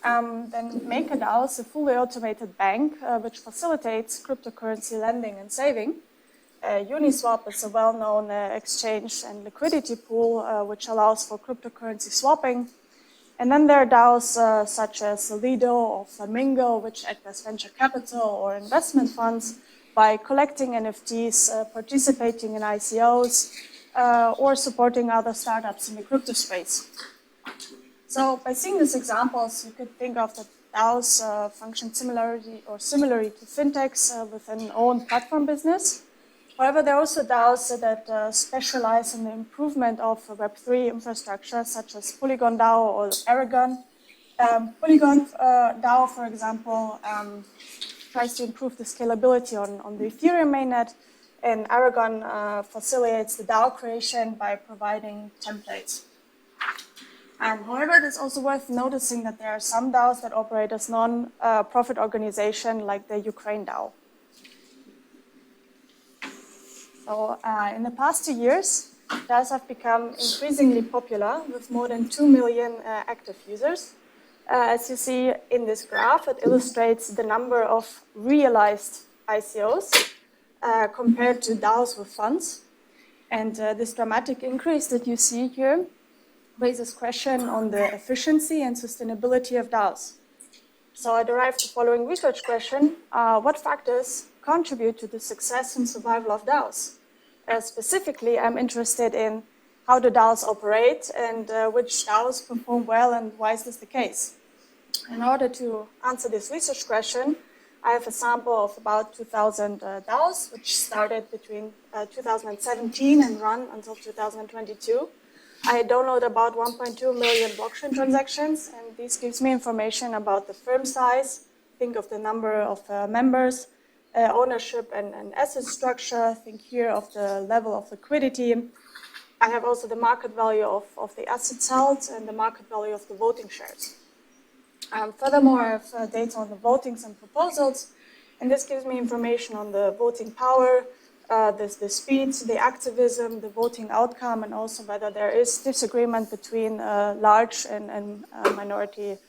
Then MakerDAO is a fully automated bank which facilitates cryptocurrency lending and saving. Uniswap is a well-known exchange and liquidity pool which allows for cryptocurrency swapping. And then there are DAOs such as Lido or Flamingo, which act as venture capital or investment funds by collecting NFTs, participating in ICOs, or supporting other startups in the crypto space. So by seeing these examples, you could think of the DAOs function similarly to fintechs with an own platform business. However, there are also DAOs that specialize in the improvement of Web3 infrastructure, such as Polygon DAO or Aragon. Polygon DAO, for example, tries to improve the scalability on the Ethereum mainnet, and Aragon facilitates the DAO creation by providing templates. However, it is also worth noticing that there are some DAOs that operate as non-profit organization, like the Ukraine DAO. So in the past 2 years, DAOs have become increasingly popular with more than 2 million active users. As you see in this graph, it illustrates the number of realized ICOs compared to DAOs with funds. And this dramatic increase that you see here raises question on the efficiency and sustainability of DAOs. So I derived the following research question: what factors contribute to the success and survival of DAOs? Specifically, I'm interested in how do DAOs operate and which DAOs perform well and why is this the case? In order to answer this research question, I have a sample of about 2,000 DAOs, which started between 2017 and run until 2022. I download about 1.2 million blockchain transactions, and this gives me information about the firm size, think of the number of members, ownership and asset structure, think here of the level of liquidity. I have also the market value of the assets held and the market value of the voting shares. Furthermore, I have data on the votings and proposals, and this gives me information on the voting power, the speed, the activism, the voting outcome, and also whether there is disagreement between large and minority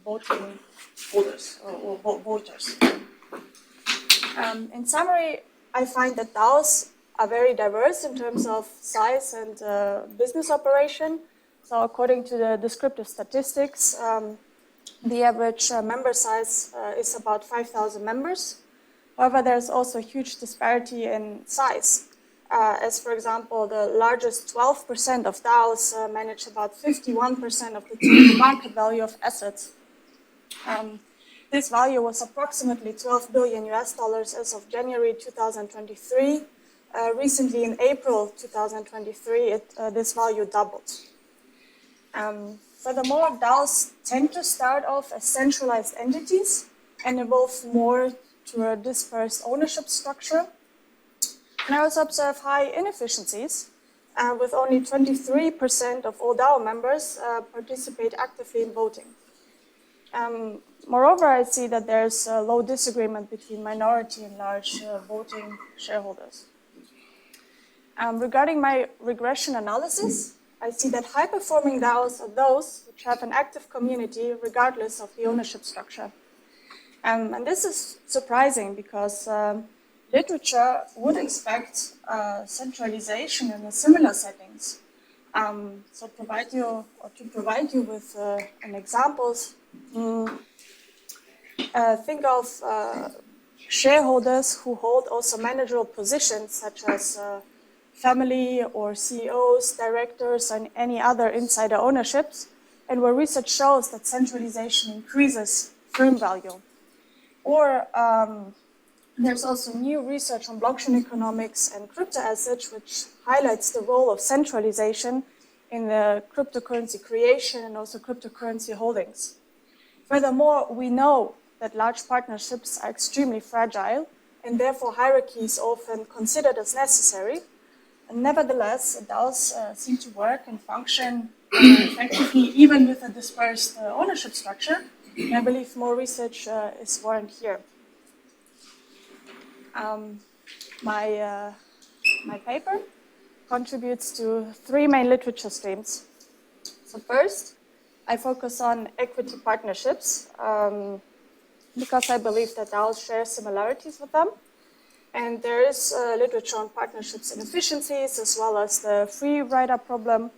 voting holders or voters. In summary, I find that DAOs are very diverse in terms of size and business operation. So according to the descriptive statistics, the average member size is about 5,000 members. However, there's also a huge disparity in size. As for example, the largest 12% of DAOs manage about 51% of the total market value of assets. This value was approximately $12 billion as of January 2023. Recently, in April 2023, this value doubled. Furthermore, DAOs tend to start off as centralized entities and evolve more to a dispersed ownership structure. And I also observe high inefficiencies, with only 23% of all DAO members participate actively in voting. Moreover, I see that there's a low disagreement between minority and large voting shareholders. Regarding my regression analysis, I see that high-performing DAOs are those which have an active community regardless of the ownership structure. And this is surprising because literature would expect centralization in similar settings. So to provide you with an examples, think of shareholders who hold also managerial positions such as family or CEOs, directors, and any other insider ownerships, and where research shows that centralization increases firm value. Or there's also new research on blockchain economics and crypto assets, which highlights the role of centralization in the cryptocurrency creation and also cryptocurrency holdings. Furthermore, we know that large partnerships are extremely fragile, and therefore hierarchy is often considered as necessary. And nevertheless, DAOs seem to work and function effectively even with a dispersed ownership structure. And I believe more research is warranted here. My paper contributes to three main literature streams. So first, I focus on equity partnerships because I believe that DAOs share similarities with them. And there is literature on partnerships and efficiencies, as well as the free rider problem,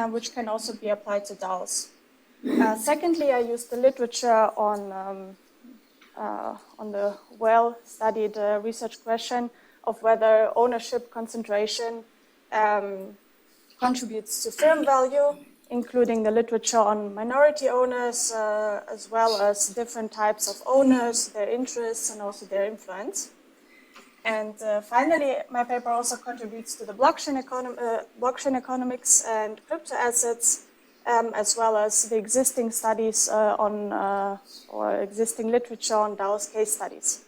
which can also be applied to DAOs. Secondly, I use the literature on the well-studied research question of whether ownership concentration contributes to firm value, including the literature on minority owners, as well as different types of owners, their interests, and also their influence. And finally, my paper also contributes to the blockchain economics and crypto assets, as well as the existing studies or existing literature on DAO's case studies.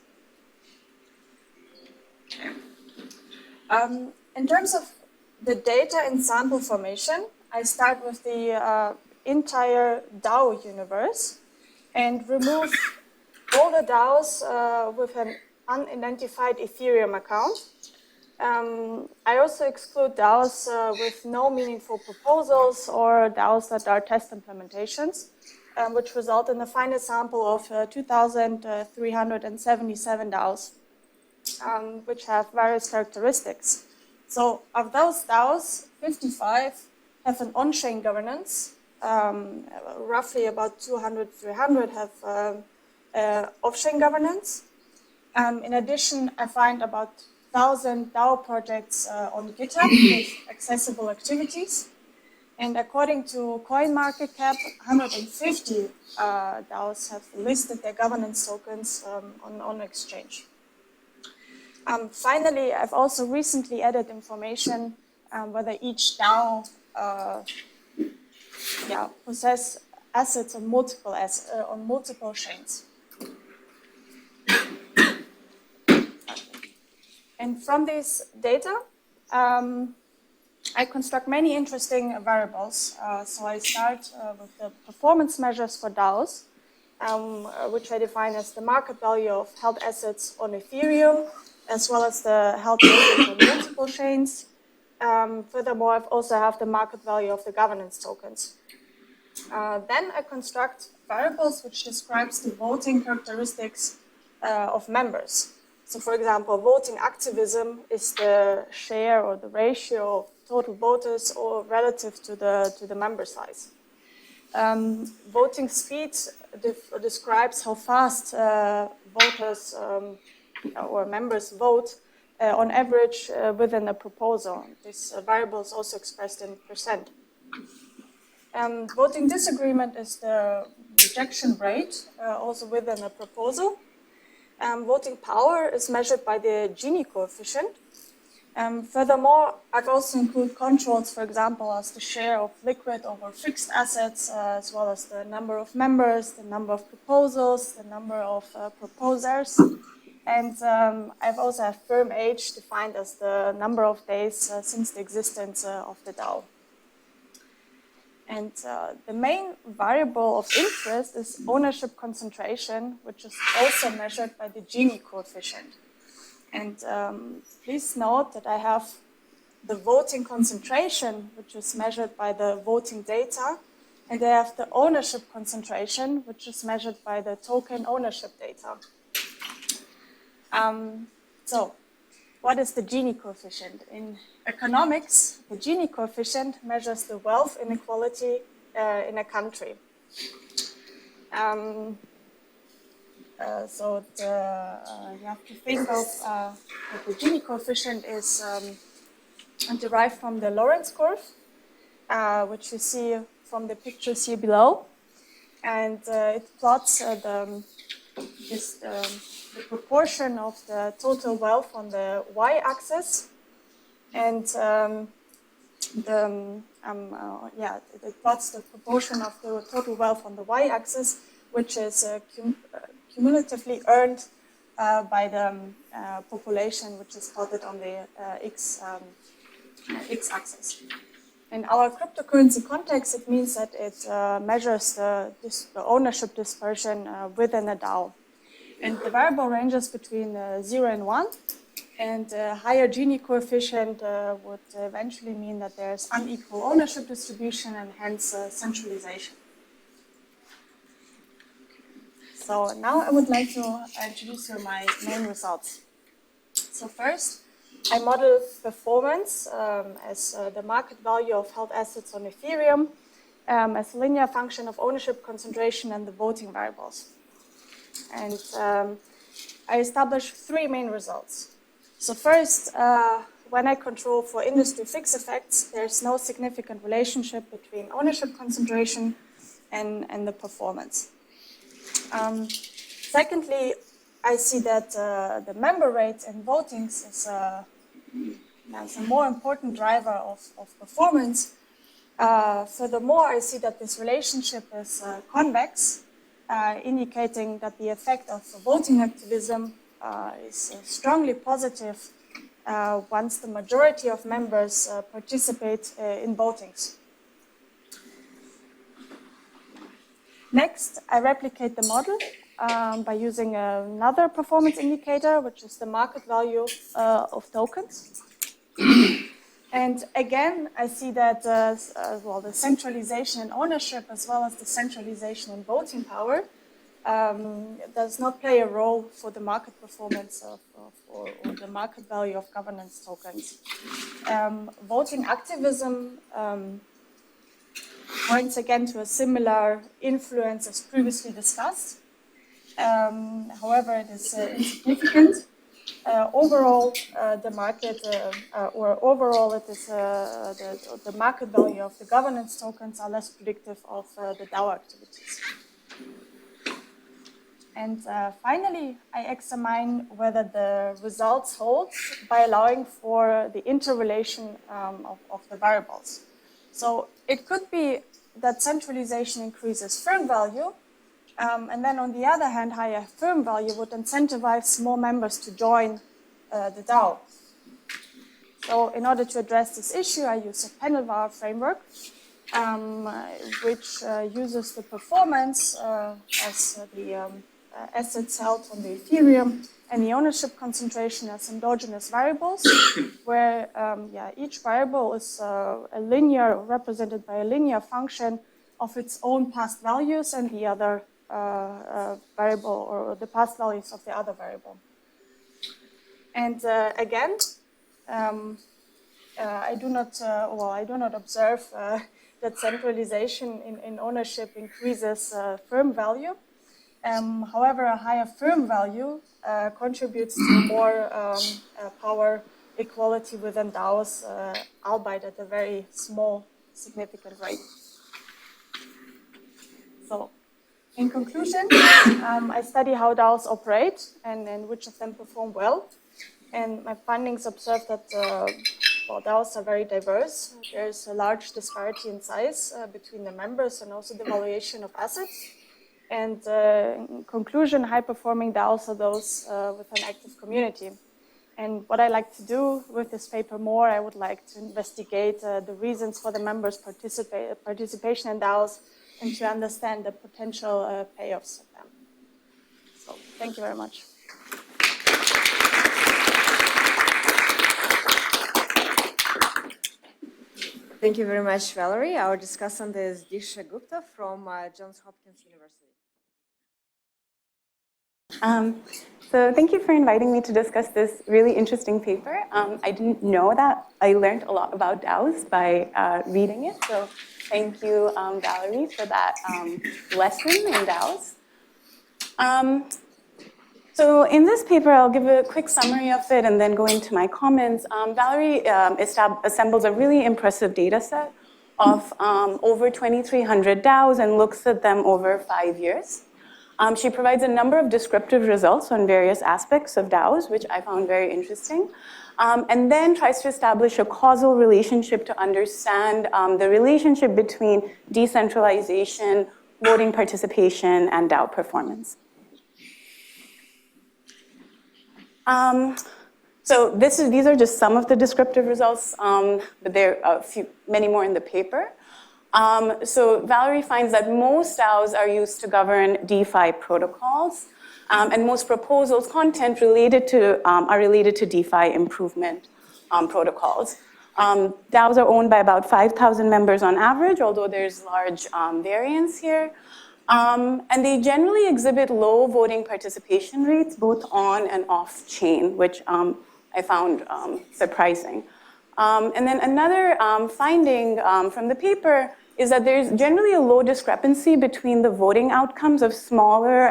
In terms of the data and sample formation, I start with the entire DAO universe and remove all the DAOs with an unidentified Ethereum account. I also exclude DAOs with no meaningful proposals or DAOs that are test implementations, which result in a final sample of 2,377 DAOs, which have various characteristics. So of those DAOs, 55 have an on-chain governance. Roughly about 200, 300 have off-chain governance. In addition, I find about 1,000 DAO projects on GitHub with accessible activities. And according to CoinMarketCap, 150 DAOs have listed their governance tokens on exchange. Finally, I've also recently added information whether each DAO possess assets on multiple chains. And from this data, I construct many interesting variables. So I start with the performance measures for DAOs, which I define as the market value of held assets on Ethereum, as well as the held assets on multiple chains. Furthermore, I also have the market value of the governance tokens. Then I construct variables which describes the voting characteristics of members. So, for example, voting activism is the share or the ratio of total voters or relative to the member size. Voting speed describes how fast voters or members vote on average within a proposal. This variable is also expressed in percent. Voting disagreement is the rejection rate, also within a proposal. Voting power is measured by the Gini coefficient. Furthermore, I've also included controls, for example, as the share of liquid over fixed assets, as well as the number of members, the number of proposals, the number of proposers. And I've also have firm age defined as the number of days since the existence of the DAO. And the main variable of interest is ownership concentration, which is also measured by the Gini coefficient. And please note that I have the voting concentration, which is measured by the voting data, and I have the ownership concentration, which is measured by the token ownership data. So, what is the Gini coefficient? In economics, the Gini coefficient measures the wealth inequality in a country. You have to think of that the Gini coefficient is derived from the Lorentz curve, which you see from the pictures here below. And it plots the proportion of the total wealth on the y-axis, and it plots the proportion of the total wealth on the y-axis, which is cumulatively earned by the population, which is plotted on the x-axis. In our cryptocurrency context, it means that it measures the ownership dispersion within a DAO. And the variable ranges between 0 and 1, and a higher Gini coefficient would eventually mean that there's unequal ownership distribution and hence centralization. So now I would like to introduce you my main results. So first, I model performance as the market value of held assets on Ethereum as a linear function of ownership concentration and the voting variables. And I established three main results. So first, when I control for industry fixed effects, there's no significant relationship between ownership concentration and the performance. Secondly, I see that the member rate in votings is a more important driver of performance. Furthermore, I see that this relationship is convex, indicating that the effect of voting activism is strongly positive once the majority of members participate in votings. Next, I replicate the model by using another performance indicator, which is the market value of tokens. And again, I see that the centralization in ownership as well as the centralization in voting power does not play a role for the market performance or the market value of governance tokens. Voting activism points again to a similar influence as previously discussed. However, it is insignificant. Overall, the market, it is the market value of the governance tokens are less predictive of the DAO activities. And finally, I examine whether the results hold by allowing for the interrelation of the variables. So it could be that centralization increases firm value, and then on the other hand, higher firm value would incentivize more members to join the DAO. So in order to address this issue, I use a panel-var framework, which uses the performance as the assets held on the Ethereum and the ownership concentration as endogenous variables, where each variable is represented by a linear function of its own past values and the other variable, or the past values of the other variable. And again, I do not observe that centralization in ownership increases firm value. However, a higher firm value contributes to more power equality within DAOs, albeit at a very small, significant rate. So, in conclusion, I study how DAOs operate and which of them perform well. And my findings observe that DAOs are very diverse. There's a large disparity in size between the members and also the valuation of assets. And in conclusion, high-performing DAOs are those with an active community. And what I like to do with this paper more, I would like to investigate the reasons for the members' participation in DAOs and to understand the potential payoffs of them. So, thank you very much. Thank you very much, Valerie. Our discussant is Disha Gupta from Johns Hopkins University. So thank you for inviting me to discuss this really interesting paper. I didn't know that. I learned a lot about DAOs by reading it. So thank you, Valerie, for that lesson in DAOs. So in this paper, I'll give a quick summary of it and then go into my comments. Valerie assembles a really impressive data set of over 2,300 DAOs and looks at them over 5 years. She provides a number of descriptive results on various aspects of DAOs, which I found very interesting, and then tries to establish a causal relationship to understand the relationship between decentralization, voting participation, and DAO performance. So these are just some of the descriptive results, but there are many more in the paper. So Valerie finds that most DAOs are used to govern DeFi protocols, and most proposals' content are related to DeFi improvement protocols. DAOs are owned by about 5,000 members on average, although there's large variance here. And they generally exhibit low voting participation rates, both on and off chain, which I found surprising. And then another finding from the paper is that there's generally a low discrepancy between the voting outcomes of smaller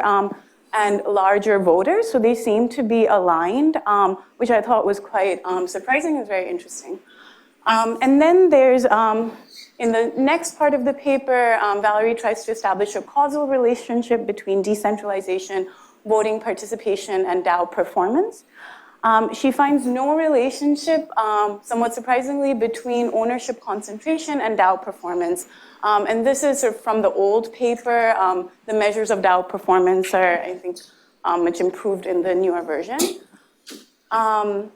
and larger voters. So they seem to be aligned, which I thought was quite surprising and very interesting. And then there's, in the next part of the paper, Valerie tries to establish a causal relationship between decentralization, voting participation, and DAO performance. She finds no relationship, somewhat surprisingly, between ownership concentration and DAO performance. And this is sort of from the old paper. The measures of DAO performance are, I think, much improved in the newer version. And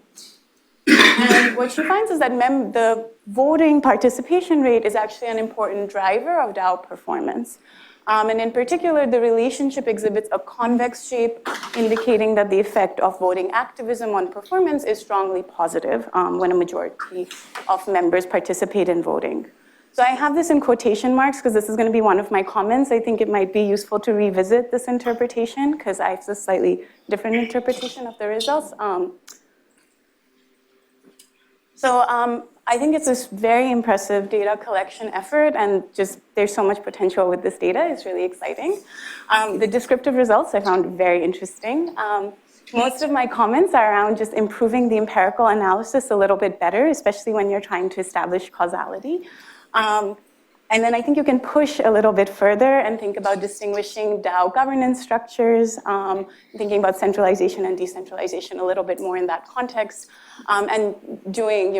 what she finds is that the voting participation rate is actually an important driver of DAO performance. And in particular, the relationship exhibits a convex shape, indicating that the effect of voting activism on performance is strongly positive when a majority of members participate in voting. So I have this in quotation marks because this is going to be one of my comments. I think it might be useful to revisit this interpretation because I have a slightly different interpretation of the results. So I think it's this very impressive data collection effort, and just there's so much potential with this data. It's really exciting. The descriptive results I found very interesting. Most of my comments are around just improving the empirical analysis a little bit better, especially when you're trying to establish causality. And then I think you can push a little bit further and think about distinguishing DAO governance structures, thinking about centralization and decentralization a little bit more in that context, and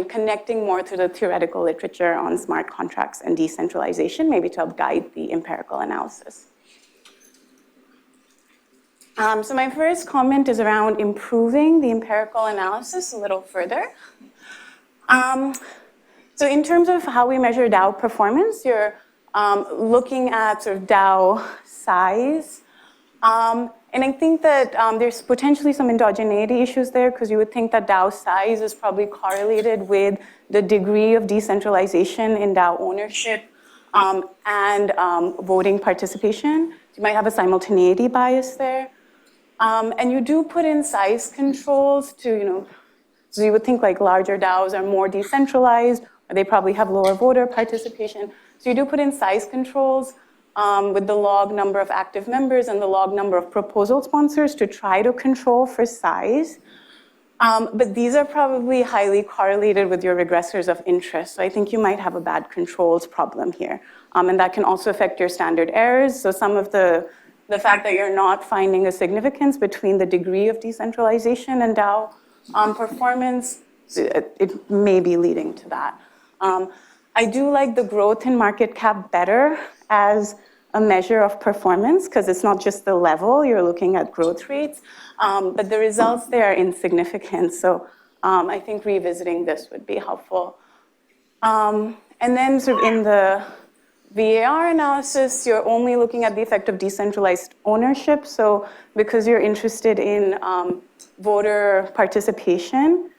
connecting more to the theoretical literature on smart contracts and decentralization, maybe to help guide the empirical analysis. So my first comment is around improving the empirical analysis a little further. So in terms of how we measure DAO performance, you're looking at sort of DAO size. And I think that there's potentially some endogeneity issues there because you would think that DAO size is probably correlated with the degree of decentralization in DAO ownership and voting participation. You might have a simultaneity bias there. And you do put in size controls to, so you would think like larger DAOs are more decentralized, or they probably have lower voter participation. So you do put in size controls with the log number of active members and the log number of proposal sponsors to try to control for size. But these are probably highly correlated with your regressors of interest. So I think you might have a bad controls problem here. And that can also affect your standard errors. So some of the fact that you're not finding a significance between the degree of decentralization and DAO performance, it may be leading to that. I do like the growth in market cap better as a measure of performance because it's not just the level, you're looking at growth rates, but the results there are insignificant. So I think revisiting this would be helpful. And then sort of in the VAR analysis, you're only looking at the effect of decentralized ownership. So because you're interested in voter participation,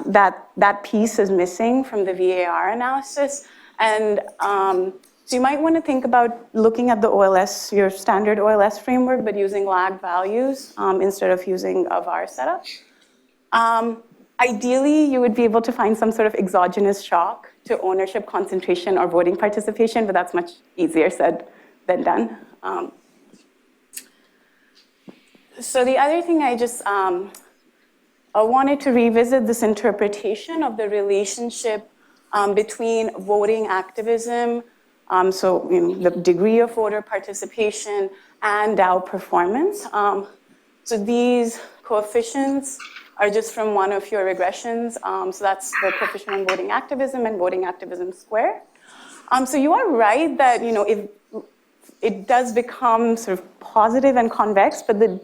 that piece is missing from the VAR analysis. And so you might want to think about looking at the OLS, your standard OLS framework, but using lag values instead of using a VAR setup. Ideally, you would be able to find some sort of exogenous shock to ownership concentration or voting participation, but that's much easier said than done. So the other thing I just I wanted to revisit this interpretation of the relationship between voting activism, so the degree of voter participation, and DAO performance. So these coefficients are just from one of your regressions. So that's the coefficient on voting activism and voting activism squared. So you are right that it does become sort of positive and convex, but the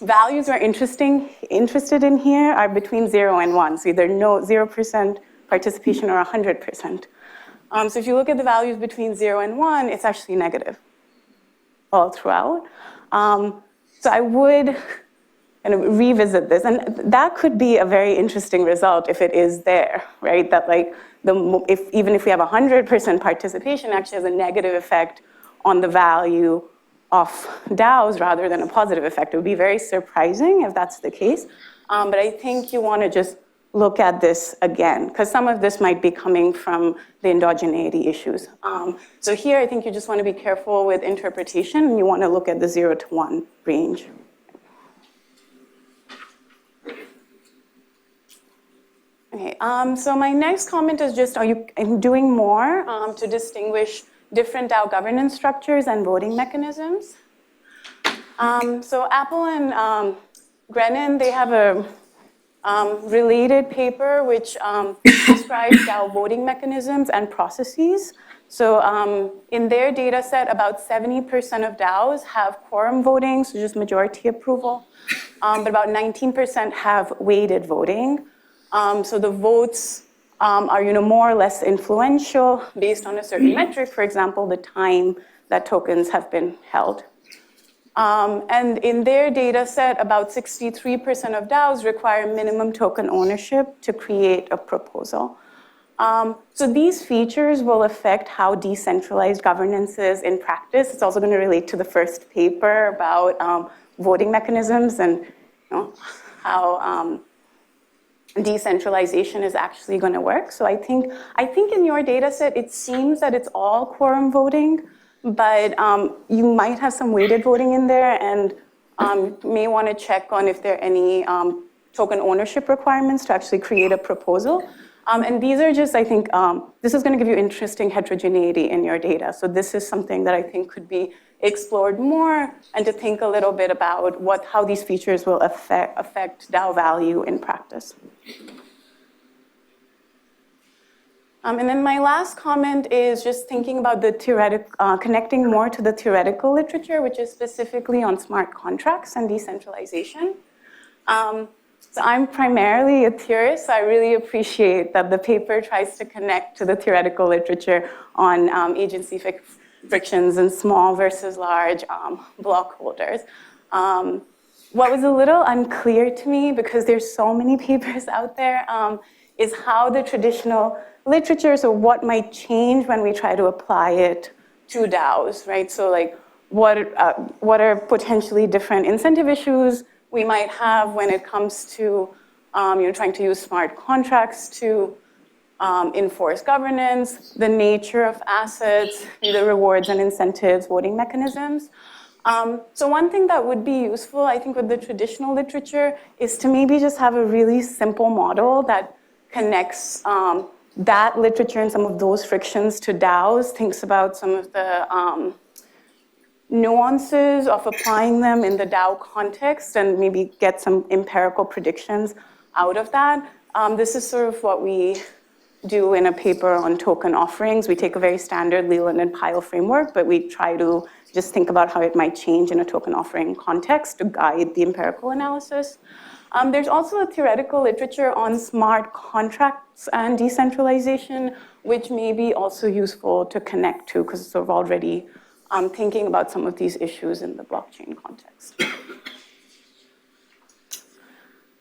values we're interested in here are between 0 and 1, so either 0% participation or 100%. So if you look at the values between 0 and 1, it's actually negative all throughout. So I would revisit this, and that could be a very interesting result if it is there, right? That even if we have 100% participation, actually has a negative effect on the value of DAOs rather than a positive effect. It would be very surprising if that's the case. But I think you want to just look at this again, because some of this might be coming from the endogeneity issues. So here, I think you just want to be careful with interpretation, and you want to look at the 0 to 1 range. Okay, so my next comment is just, are you doing more to distinguish different DAO governance structures and voting mechanisms? So Apple and Grennan, they have a related paper which describes DAO voting mechanisms and processes. So in their data set, about 70% of DAOs have quorum voting, so just majority approval, but about 19% have weighted voting. So the votes are more or less influential based on a certain metric, for example, the time that tokens have been held. And in their data set, about 63% of DAOs require minimum token ownership to create a proposal. So these features will affect how decentralized governance is in practice. It's also going to relate to the first paper about voting mechanisms and how decentralization is actually going to work. So I think in your data set, it seems that it's all quorum voting, but you might have some weighted voting in there, and may want to check on if there are any token ownership requirements to actually create a proposal. And these are just, I think, this is going to give you interesting heterogeneity in your data. So this is something that I think could be explored more, and to think a little bit about how these features will affect DAO value in practice. And then my last comment is just thinking about the connecting more to the theoretical literature, which is specifically on smart contracts and decentralization. So I'm primarily a theorist, so I really appreciate that the paper tries to connect to the theoretical literature on agency frictions and small versus large block holders. What was a little unclear to me, because there's so many papers out there, is how the traditional literature, so what might change when we try to apply it to DAOs, right? So what are potentially different incentive issues we might have when it comes to trying to use smart contracts to enforce governance, the nature of assets, the rewards and incentives, voting mechanisms. So one thing that would be useful, I think, with the traditional literature is to maybe just have a really simple model that connects that literature and some of those frictions to DAOs, thinks about some of the nuances of applying them in the DAO context, and maybe get some empirical predictions out of that. This is sort of what we do in a paper on token offerings. We take a very standard Leland and Pyle framework, but we try to just think about how it might change in a token offering context to guide the empirical analysis. There's also a theoretical literature on smart contracts and decentralization, which may be also useful to connect to, because it's sort of already thinking about some of these issues in the blockchain context.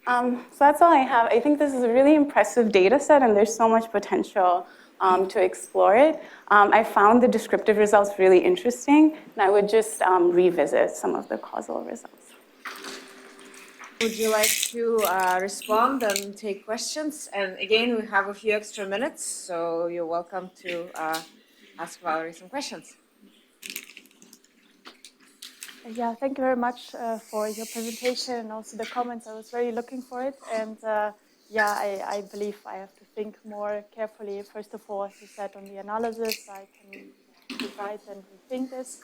So that's all I have. I think this is a really impressive data set, and there's so much potential to explore it. I found the descriptive results really interesting, and I would just revisit some of the causal results. Would you like to respond and take questions? And again, we have a few extra minutes, so you're welcome to ask Valerie some questions. Yeah, thank you very much for your presentation and also the comments. I was really looking for it. And yeah, I believe I have to think more carefully. First of all, as you said, on the analysis, I can rewrite and rethink this.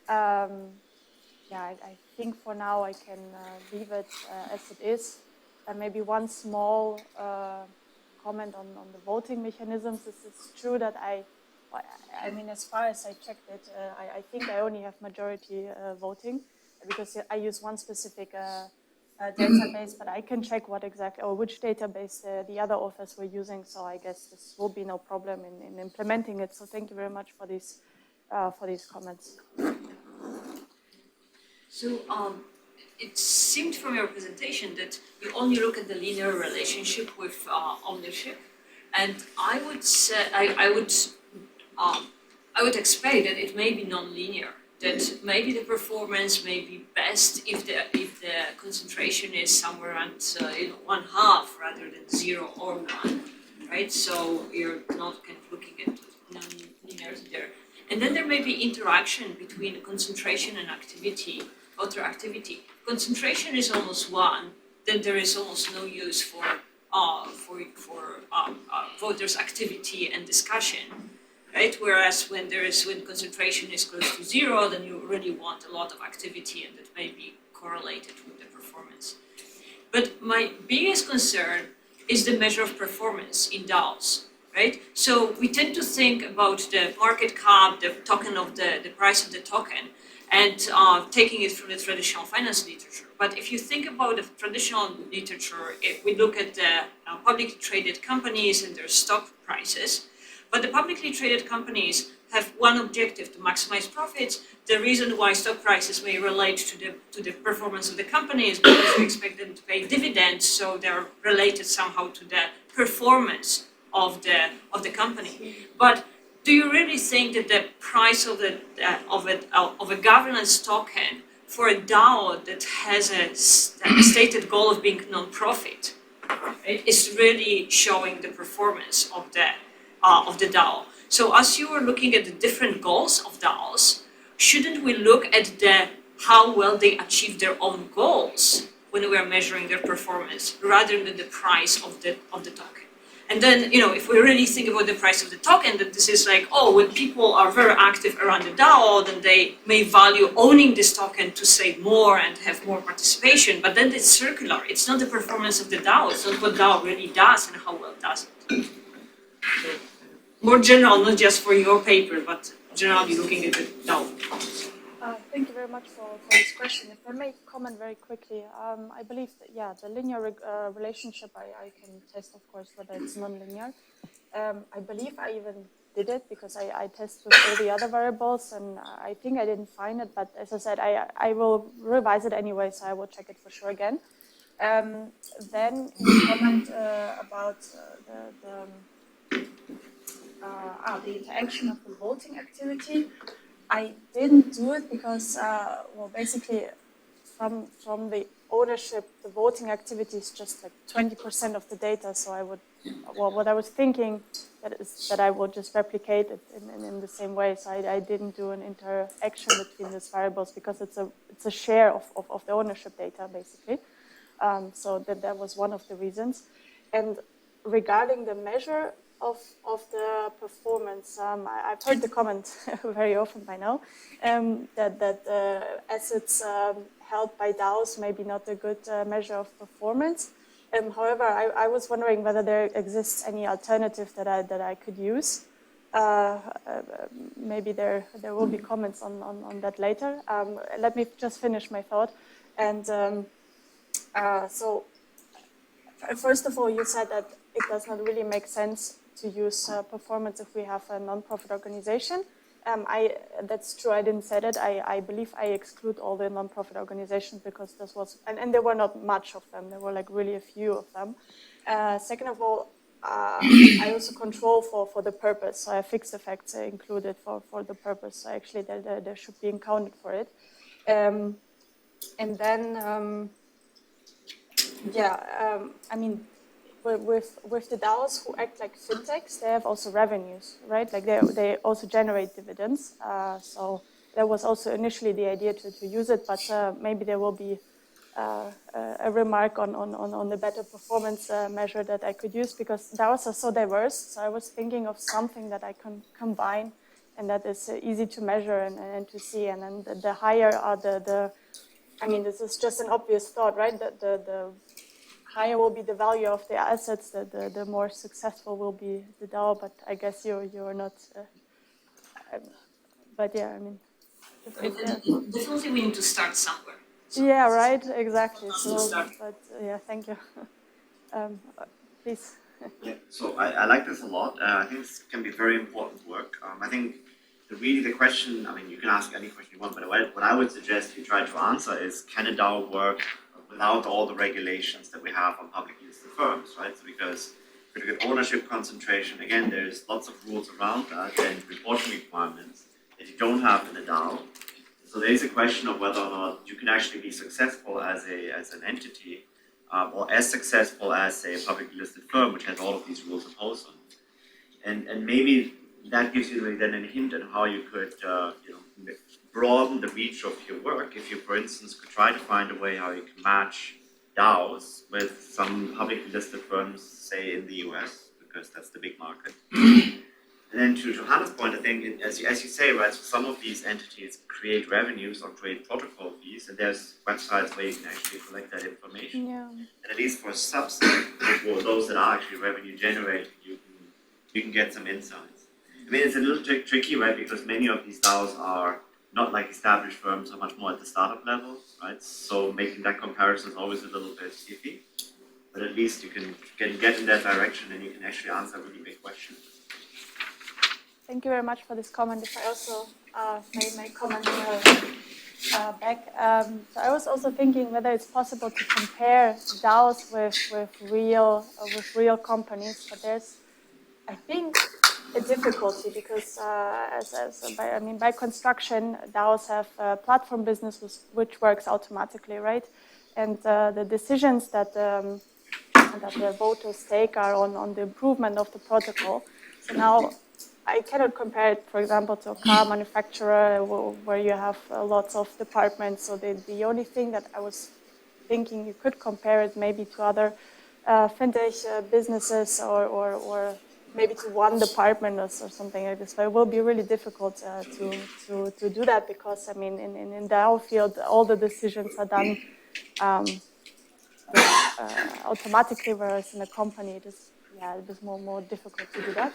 Yeah, I think for now I can leave it as it is. Maybe one small comment on the voting mechanisms. It's true that I mean, as far as I checked it, I think I only have majority voting because I use one specific database, but I can check what exactly or which database the other authors were using. So I guess this will be no problem in implementing it. So thank you very much for these comments. So it seemed from your presentation that you only look at the linear relationship with ownership, and I would say I would expect that it may be non-linear. That maybe the performance may be best if the concentration is somewhere around 1/2 rather than 0 or 1, right? So you're not kind of looking at non-linearity there. And then there may be interaction between concentration and activity, voter activity. Concentration is almost 1, then there is almost no use for voters' activity and discussion, right? Whereas when concentration is close to 0, then you really want a lot of activity, and that may be correlated with the performance. But my biggest concern is the measure of performance in DAOs. Right? So we tend to think about the market cap, the token of the price of the token, and taking it from the traditional finance literature. But if you think about the traditional literature, if we look at the publicly traded companies and their stock prices, but the publicly traded companies have one objective, to maximize profits. The reason why stock prices may relate to the performance of the company is because we expect them to pay dividends, so they're related somehow to the performance of the company. But do you really think that the price of a governance token for a DAO that has a stated goal of being non-profit, right, is really showing the performance of the DAO? So as you were looking at the different goals of DAOs, shouldn't we look at how well they achieve their own goals when we are measuring their performance, rather than the price of the token? And then, if we really think about the price of the token, that this is like, when people are very active around the DAO, then they may value owning this token to save more and have more participation. But then it's circular. It's not the performance of the DAO. It's not what DAO really does and how well it does it. So, more general, not just for your paper, but generally looking at the DAO. Thank you very much for this question. If I may comment very quickly, I believe that, the linear relationship, I can test, of course, whether it's non-linear. I believe I even did it because I tested with all the other variables, and I think I didn't find it, but as I said, I will revise it anyway, so I will check it for sure again. Then you comment about the interaction of the voting activity. I didn't do it because, basically, from the ownership, the voting activity is just like 20% of the data. So what I was thinking that I will just replicate it in the same way. So I didn't do an interaction between these variables because it's a share of the ownership data, basically. So that was one of the reasons. And regarding the measure of the performance, I've heard the comment very often by now that assets held by DAOs may be not a good measure of performance. However, I was wondering whether there exists any alternative that I could use. Maybe there will be comments on that later. Let me just finish my thought. And so, first of all, you said that it does not really make sense to use performance if we have a non-profit organization. That's true, I didn't say that. I believe I exclude all the non-profit organizations because this was, and there were not much of them. There were like really a few of them. Second of all, I also control for the purpose. So I have fixed effects included for the purpose. So actually there should be accounted for it. And then, I mean, with the DAOs who act like fintechs, they have also revenues, right? Like they also generate dividends. So that was also initially the idea to use it, but maybe there will be a remark on the better performance measure that I could use, because DAOs are so diverse. So I was thinking of something that I can combine and that is easy to measure and to see. And then the higher are I mean, this is just an obvious thought, right? The higher will be the value of the assets, the more successful will be the DAO. But I guess you're not. But yeah, I mean. Definitely we need to start somewhere. So yeah, right, exactly. So, but yeah, thank you. Please. Yeah, so I like this a lot. I think this can be very important work. I think the question, I mean, you can ask any question you want, but what I would suggest you try to answer is, can a DAO work without all the regulations that we have on publicly listed firms, right? So because if you look at ownership concentration, again, there's lots of rules around that and reporting requirements that you don't have in a DAO. So there is a question of whether or not you can actually be successful as an entity, or as successful as a publicly listed firm, which has all of these rules imposed on it. And maybe that gives you then a hint on how you could broaden the reach of your work. If you, for instance, could try to find a way how you can match DAOs with some publicly listed firms, say in the US, because that's the big market. And then to Johanna's point, I think, as you say, right, so some of these entities create revenues or create protocol fees, and there's websites where you can actually collect that information. Yeah. And at least for a subset, for those that are actually revenue generating, you can get some insights. I mean, it's a little tricky, right, because many of these DAOs are not like established firms, are much more at the startup level, right? So making that comparison is always a little bit iffy, but at least you can get in that direction and you can actually answer really big questions. Thank you very much for this comment. If I also made my comment back. So I was also thinking whether it's possible to compare DAOs with real companies, but there's, I think, a difficulty because by construction, DAOs have platform business which works automatically, right? And the decisions that the voters take are on the improvement of the protocol. So now I cannot compare it, for example, to a car manufacturer where you have lots of departments. So the only thing that I was thinking you could compare it maybe to other fintech businesses or maybe to one department or something like this. But it will be really difficult to do that because, I mean, in the DAO field, all the decisions are done automatically, whereas in a company, it is more difficult to do that.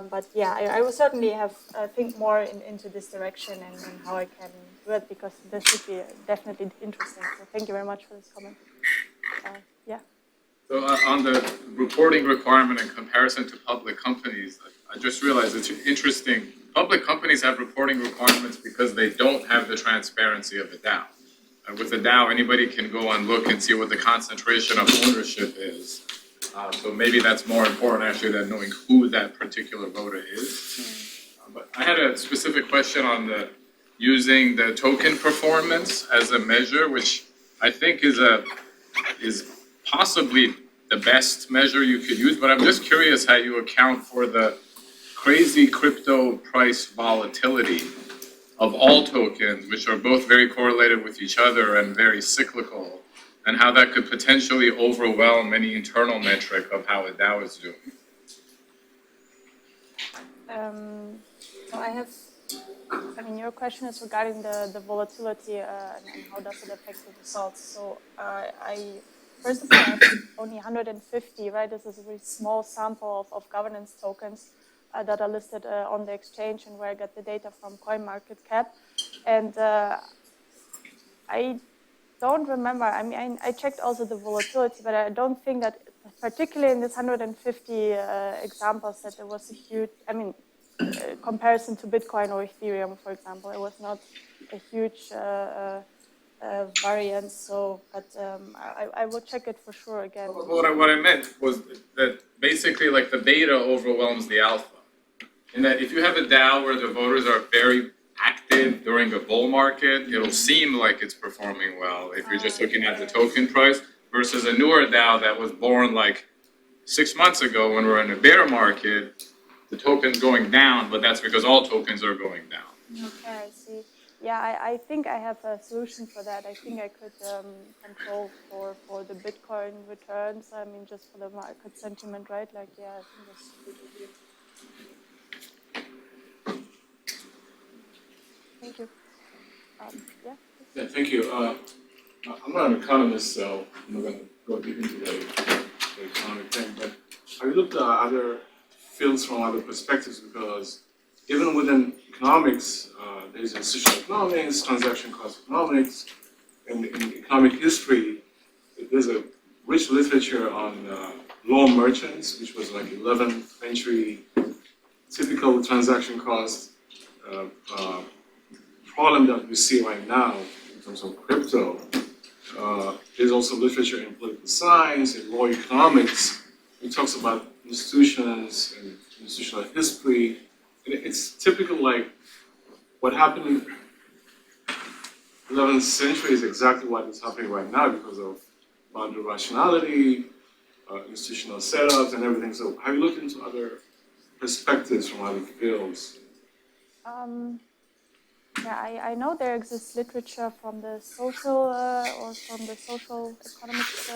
But yeah, I will certainly think more into this direction and how I can do it, because this should be definitely interesting. So thank you very much for this comment. Yeah. So on the reporting requirement in comparison to public companies, I just realized it's interesting. Public companies have reporting requirements because they don't have the transparency of a DAO. With a DAO, anybody can go and look and see what the concentration of ownership is. So maybe that's more important actually than knowing who that particular voter is. But I had a specific question on using the token performance as a measure, which I think is possibly the best measure you could use. But I'm just curious how you account for the crazy crypto price volatility of all tokens, which are both very correlated with each other and very cyclical, and how that could potentially overwhelm any internal metric of how a DAO is doing. So your question is regarding the volatility and how does it affect the results. So first of all, I have only 150, right? This is a very small sample of governance tokens that are listed on the exchange and where I get the data from CoinMarketCap. And I don't remember, I checked also the volatility, but I don't think that, particularly in this 150 examples, that there was a huge, comparison to Bitcoin or Ethereum, for example, it was not a huge variance. So, but I will check it for sure again. What I meant was that basically, like, the beta overwhelms the alpha. In that, if you have a DAO where the voters are very active during a bull market, it'll seem like it's performing well if you're just looking at the token price, versus a newer DAO that was born like 6 months ago when we're in a bear market, the token's going down, but that's because all tokens are going down. Okay, I see. Yeah, I think I have a solution for that. I think I could control for the Bitcoin returns. I mean, just for the market sentiment, right? Like, yeah, I think that's a good idea. Thank you. Yeah. Yeah, thank you. I'm not an economist, so I'm not going to go deep into the economic thing, but have you looked at other fields from other perspectives? Because even within economics, there's institutional economics, transaction cost economics, and in economic history, there's a rich literature on loan merchants, which was like 11th century typical transaction cost problem that we see right now in terms of crypto. There's also literature in political science and law economics. It talks about institutions and institutional history. And it's typical like what happened in the 11th century is exactly what is happening right now because of boundary rationality, institutional setups and everything. So have you looked into other perspectives from other fields? Yeah, I know there exists literature from the social or from the social economics.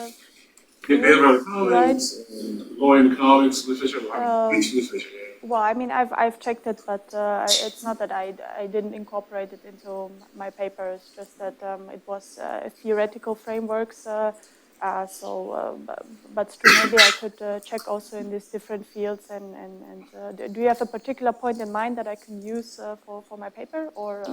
Behavioral economics and law and economics literature, rich literature. Well, I mean, I've checked it, but it's not that I didn't incorporate it into my paper. It's just that it was theoretical frameworks. But still, maybe I could check also in these different fields. And do you have a particular point in mind that I can use for my paper, or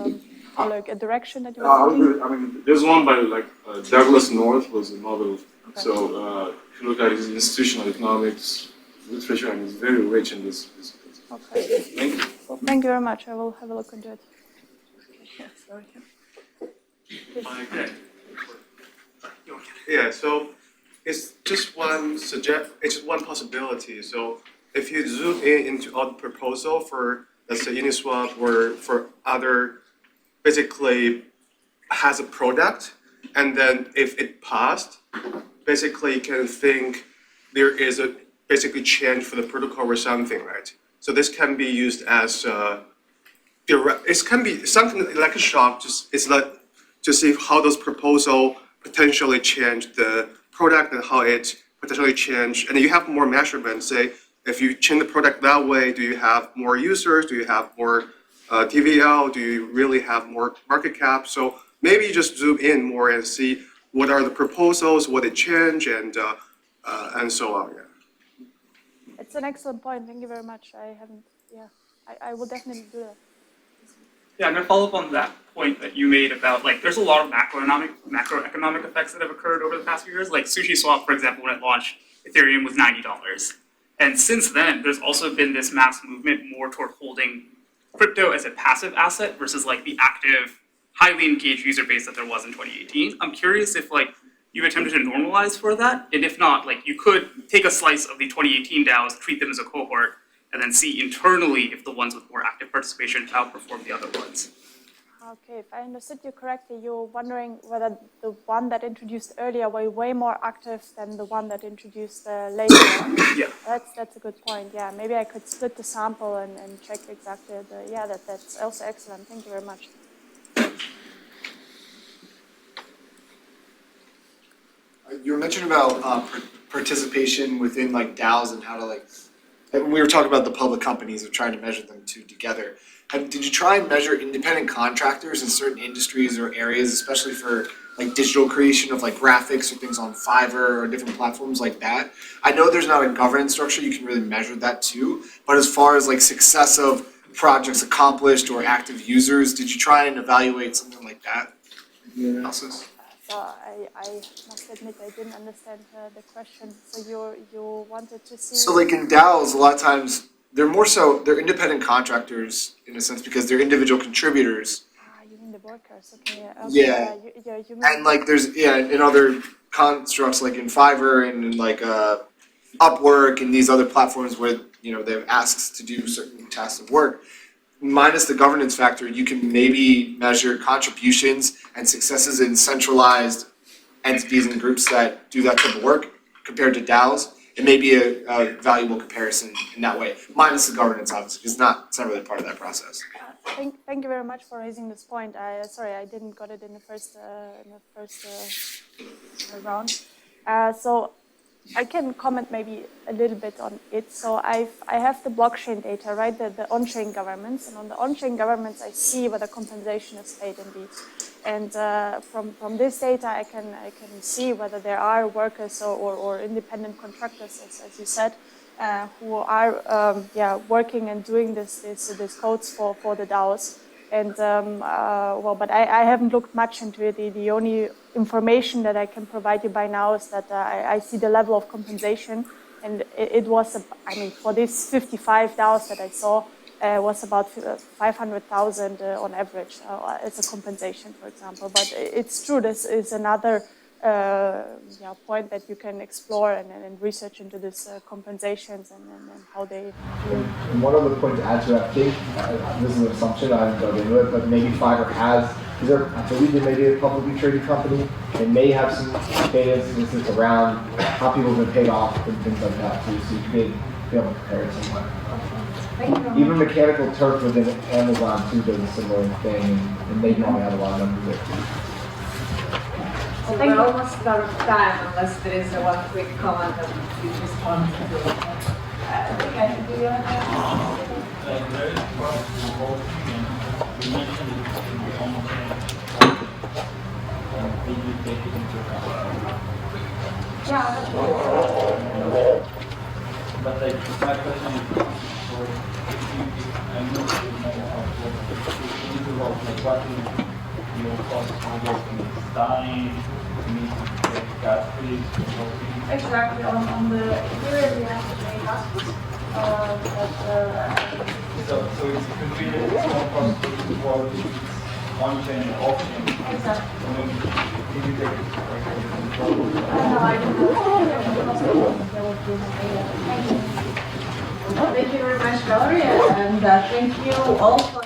like a direction that you want to I mean, there's one by like Douglas North was a model. Okay. So if you look at his institutional economics literature, and it's very rich in this. Okay. Thank you. Well, thank you very much. I will have a look into it. Sorry. Okay. Yeah, so it's just one possibility. So if you zoom into all the proposal for, let's say, Uniswap or for other, basically has a product, and then if it passed, basically you can think there is a basically change for the protocol or something, right? So this can be used as it can be something like a shock. It's like to see how those proposal potentially change the product and how it potentially change. And you have more measurements. Say if you change the product that way, do you have more users? Do you have more TVL? Do you really have more market cap? So maybe you just zoom in more and see what are the proposals, what they change, and so on. Yeah. It's an excellent point. Thank you very much. I haven't. Yeah, I will definitely do that. Yeah, I'm going to follow up on that point that you made about, like, there's a lot of macroeconomic effects that have occurred over the past few years. Like SushiSwap, for example, when it launched, Ethereum was $90. And since then, there's also been this mass movement more toward holding crypto as a passive asset versus, like, the active, highly engaged user base that there was in 2018. I'm curious if, like, you've attempted to normalize for that, and if not, like, you could take a slice of the 2018 DAOs, treat them as a cohort, and then see internally if the ones with more active participation outperform the other ones. Okay, if I understood you correctly, you're wondering whether the one that introduced earlier were way more active than the one that introduced later. Yeah. That's a good point. Yeah, maybe I could split the sample and check exactly the. Yeah, that's also excellent. Thank you very much. You were mentioning about participation within like DAOs and how to like. And we were talking about the public companies of trying to measure them two together. Did you try and measure independent contractors in certain industries or areas, especially for like digital creation of like graphics or things on Fiverr or different platforms like that? I know there's not a governance structure, you can really measure that too, but as far as like success of projects accomplished or active users, did you try and evaluate something like that in your analysis? So I must admit I didn't understand the question. So you wanted to see. So like in DAOs, a lot of times they're independent contractors in a sense because they're individual contributors. You mean the workers? Okay. Yeah. You mean. And like there's in other constructs like in Fiverr and in like Upwork and these other platforms where they have asks to do certain tasks of work. Minus the governance factor, you can maybe measure contributions and successes in centralized entities and groups that do that type of work compared to DAOs. it may be a valuable comparison in that way, minus the governance, obviously, because it's not really part of that process. Thank you very much for raising this point. Sorry, I didn't got it in the first round. So I can comment maybe a little bit on it. So I have the blockchain data, right? The on-chain governments, and on the on-chain governments, I see whether compensation is paid indeed. And from this data, I can see whether there are workers or independent contractors, as you said, who are working and doing this codes for the DAOs. And but I haven't looked much into it. The only information that I can provide you by now is that I see the level of compensation, and it was, for these 55 DAOs that I saw, was about 500,000 on average as a compensation, for example. But it's true, this is another point that you can explore and research into this compensations and how they do. And one other point to add to it, I think, this is an assumption, I haven't dug into it, but maybe Fiverr has, I believe they may be a publicly traded company, and may have some data instances around how people have been paid off and things like that too, so you could be able to compare it somewhat. Even Mechanical Turk within Amazon too does a similar thing, and they probably have a lot of numbers there too. So we're almost out of time, unless there is one quick comment that you just want to do. I think I should do But like my question is, I'm not sure what is your cost for working this time, gas fees, Exactly, on the Ethereum we have to pay gas fees. So it's completely small cost for on-chain and off-chain. Exactly. And then if you take No, I don't know. Thank you very much, Valerie, and thank you all for